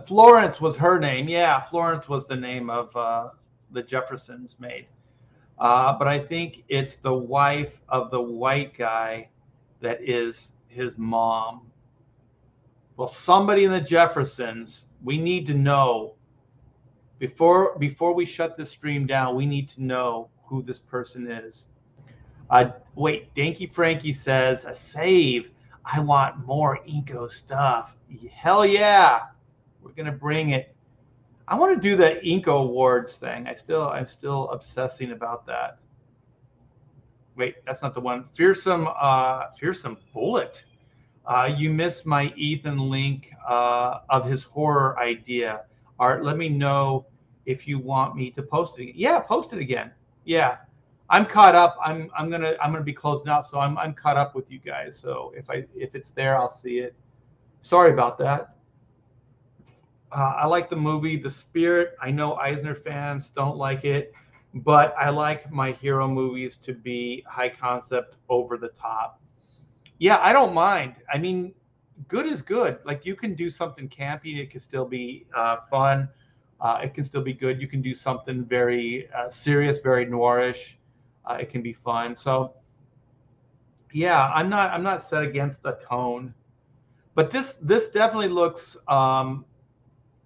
Florence was her name. Yeah, Florence was the name of the Jeffersons' maid. But I think it's the wife of the white guy that is his mom. Well, somebody in the Jeffersons, we need to know before we shut this stream down. We need to know who this person is. Wait, Danky Frankie says a save. I want more Inco stuff. Hell yeah, we're gonna bring it. I want to do the Inco Awards thing. I'm still obsessing about that. Wait, that's not the one. Fearsome Bullet. You missed my Ethan link of his horror idea. Art, let me know if you want me to post it again. Yeah, post it again. Yeah, I'm caught up. I'm gonna be closing out, so I'm caught up with you guys. So if it's there, I'll see it. Sorry about that. I like the movie The Spirit. I know Eisner fans don't like it, but I like my hero movies to be high concept, over the top. Yeah, I don't mind. I mean, good is good. Like, you can do something campy, it can still be fun. It can still be good. You can do something very serious, very noirish. It can be fun. So yeah, I'm not set against the tone, but this definitely looks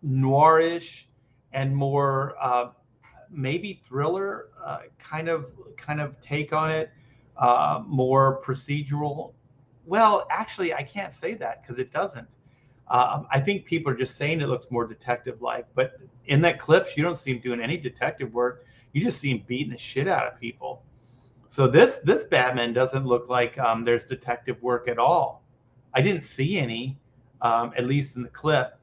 noirish and more maybe thriller kind of take on it, more procedural. Well, actually, I can't say that because it doesn't. I think people are just saying it looks more detective-like, but in that clips, you don't see him doing any detective work. You just see him beating the shit out of people. So this Batman doesn't look like there's detective work at all. I didn't see any, at least in the clip.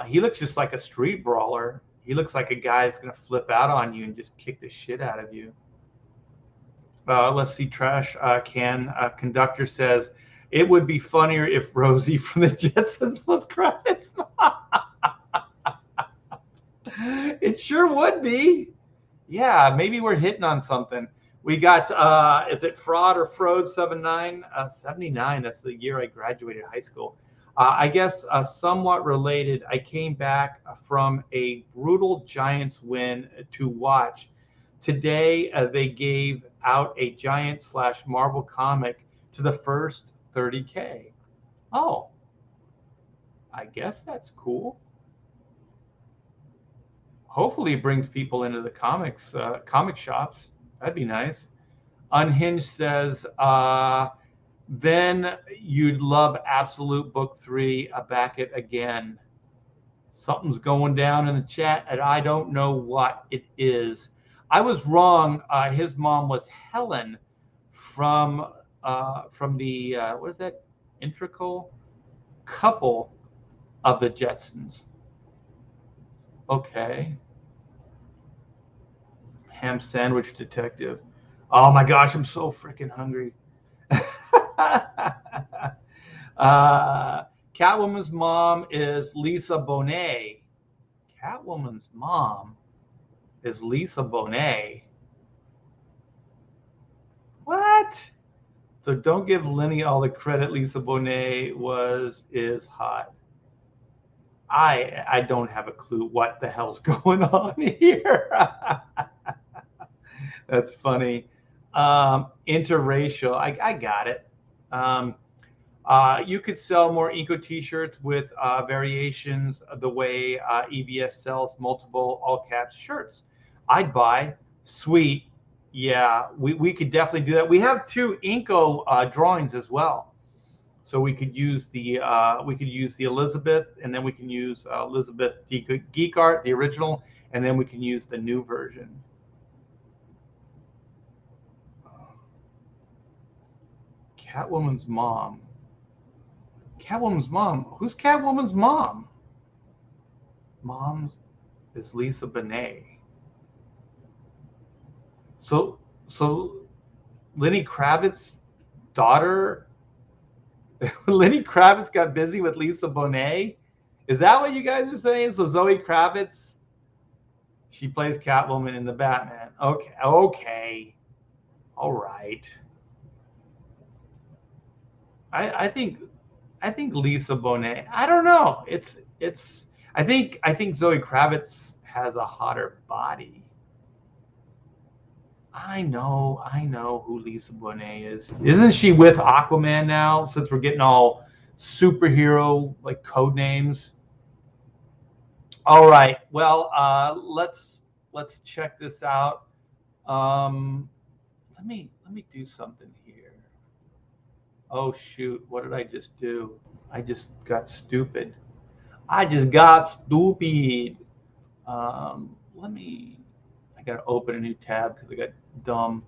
He looks just like a street brawler. He looks like a guy that's going to flip out on you and just kick the shit out of you. Let's see, Trash Can. Conductor says, it would be funnier if Rosie from the Jetsons was Kravitz's mom. It sure would be. Yeah, maybe we're hitting on something. We got, is it Fraud or Frode 79? 79, that's the year I graduated high school. I guess somewhat related, I came back from a brutal Giants win to watch. Today, they gave out a Giants / Marvel comic to the first 30K. Oh, I guess that's cool. Hopefully it brings people into the comic shops. That'd be nice. Unhinged says, then you'd love Absolute Book 3, back it again. Something's going down in the chat, and I don't know what it is. I was wrong. His mom was Helen from the what is that? Integral couple of the Jetsons. Okay. Ham sandwich detective. Oh my gosh, I'm so freaking hungry. Catwoman's mom is Lisa Bonet. Catwoman's mom is Lisa Bonet. What? So don't give Lenny all the credit. Lisa Bonet is hot. I don't have a clue what the hell's going on here. That's funny. Interracial. I got it. You could sell more Eco t-shirts with variations of the way EBS sells multiple all caps shirts. I'd buy. Sweet. Yeah, we could definitely do that. We have 2 Inco drawings as well. So we could use the Elizabeth, and then we can use Elizabeth Geek Art, the original, and then we can use the new version. Catwoman's mom. Catwoman's mom. Who's Catwoman's mom? Mom's is Lisa Bonet. So Lenny Kravitz's daughter. Lenny Kravitz got busy with Lisa Bonet. Is that what you guys are saying? So Zoe Kravitz, she plays Catwoman in the Batman. Okay. All right. I think Lisa Bonet. I don't know. I think Zoe Kravitz has a hotter body. I know who Lisa Bonet is. Isn't she with Aquaman now? Since we're getting all superhero like code names. All right. Well, let's check this out. Let me do something here. Oh shoot! What did I just do? I just got stupid. I gotta open a new tab because I got dumb.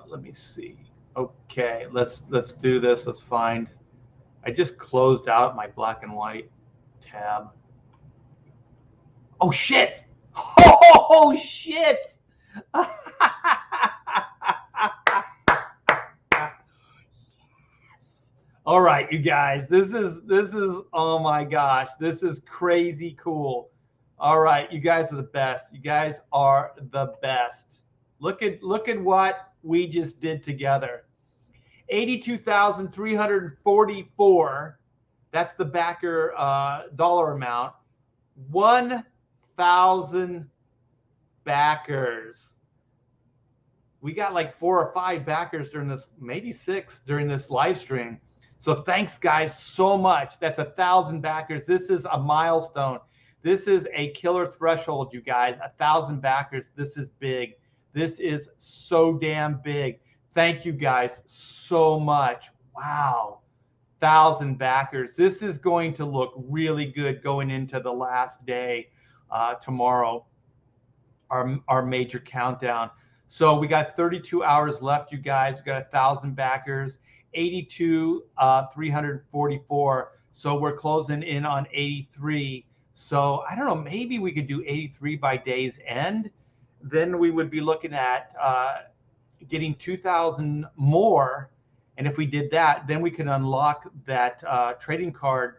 Let me see. Okay, let's do this. Let's find. I just closed out my black and white tab. Oh shit! Oh shit! Yes. All right, you guys. This is oh my gosh. This is crazy cool. All right, you guys are the best. You guys are the best. Look at what we just did together. 82,344. That's the backer dollar amount. 1,000 backers. We got like 4 or 5 backers during this, maybe 6 during this live stream. So thanks guys so much. That's 1,000 backers. This is a milestone. This is a killer threshold, you guys. 1,000 backers. This is big. This is so damn big. Thank you guys so much. Wow. 1,000 backers. This is going to look really good going into the last day tomorrow, our major countdown. So we got 32 hours left, you guys. We got 1,000 backers, 82,344. So we're closing in on 83. So I don't know, maybe we could do 83 by day's end. Then we would be looking at getting 2,000 more. And if we did that, then we could unlock that trading card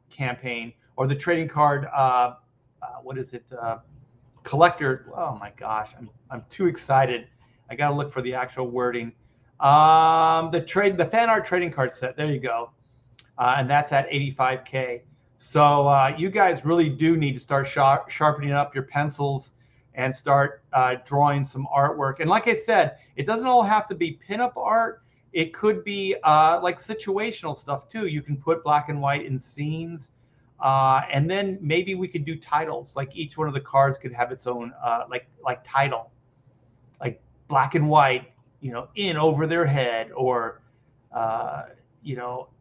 campaign, or the trading card, what is it? Collector. Oh my gosh, I'm too excited. I got to look for the actual wording. The fan art trading card set. There you go. And that's at 85K. So you guys really do need to start sharpening up your pencils and start drawing some artwork. And like I said, it doesn't all have to be pinup art. It could be like situational stuff too. You can put black and white in scenes. And then maybe we could do titles. Like each one of the cards could have its own like title, like black and white, in over their head, or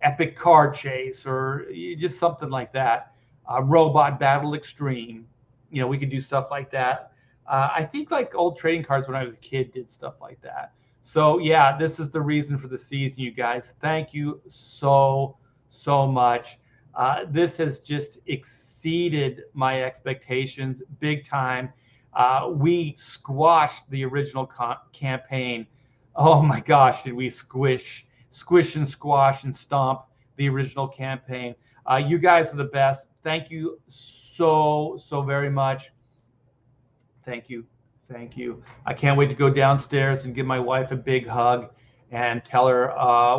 epic car chase, or just something like that. Robot battle extreme. We could do stuff like that. I think like old trading cards when I was a kid did stuff like that. So yeah, this is the reason for the season, you guys. Thank you so much. This has just exceeded my expectations big time. We squashed the original campaign. Oh my gosh, did we squish and squash and stomp the original campaign. You guys are the best. Thank you so very much. Thank you. I can't wait to go downstairs and give my wife a big hug and tell her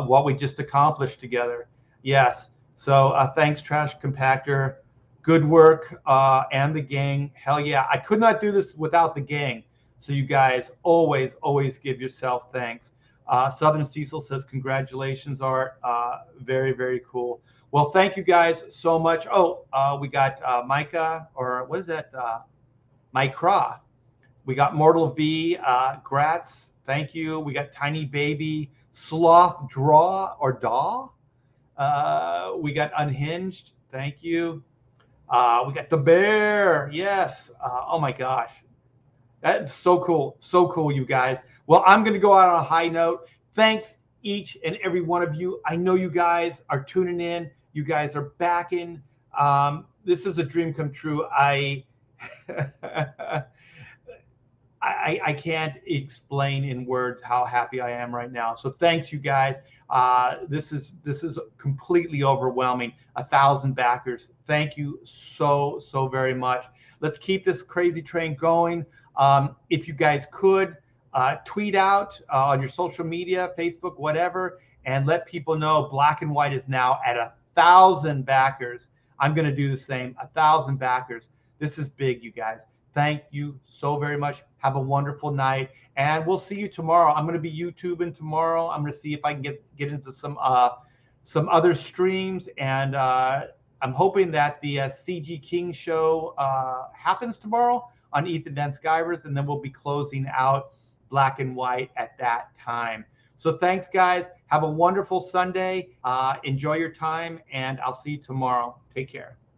what we just accomplished together. Yes. So thanks, Trash Compactor. Good work, and the gang. Hell yeah. I could not do this without the gang. So you guys always give yourself thanks. Southern Cecil says, congratulations, Art. Very cool. Well, thank you guys so much. Oh, we got Micah, or what is that? Mycra. We got Mortal V, Gratz. Thank you. We got Tiny Baby, Sloth Draw or Daw. We got Unhinged. Thank you. We got the Bear. Yes. Oh my gosh. That's so cool. So cool, you guys. Well, I'm going to go out on a high note. Thanks, each and every one of you. I know you guys are tuning in. You guys are backing. This is a dream come true. I can't explain in words how happy I am right now. So thanks, you guys. This is completely overwhelming. 1,000 backers. Thank you so very much. Let's keep this crazy train going. If you guys could tweet out on your social media, Facebook, whatever, and let people know Black and White is now at 1,000 backers. I'm going to do the same. 1,000 backers. This is big, you guys. Thank you so very much. Have a wonderful night, and we'll see you tomorrow. I'm going to be YouTubing tomorrow. I'm going to see if I can get into some other streams, and I'm hoping that the CG King show happens tomorrow on Ethan Dan Skywers, and then we'll be closing out Black and White at that time. So thanks, guys. Have a wonderful Sunday. Enjoy your time, and I'll see you tomorrow. Take care.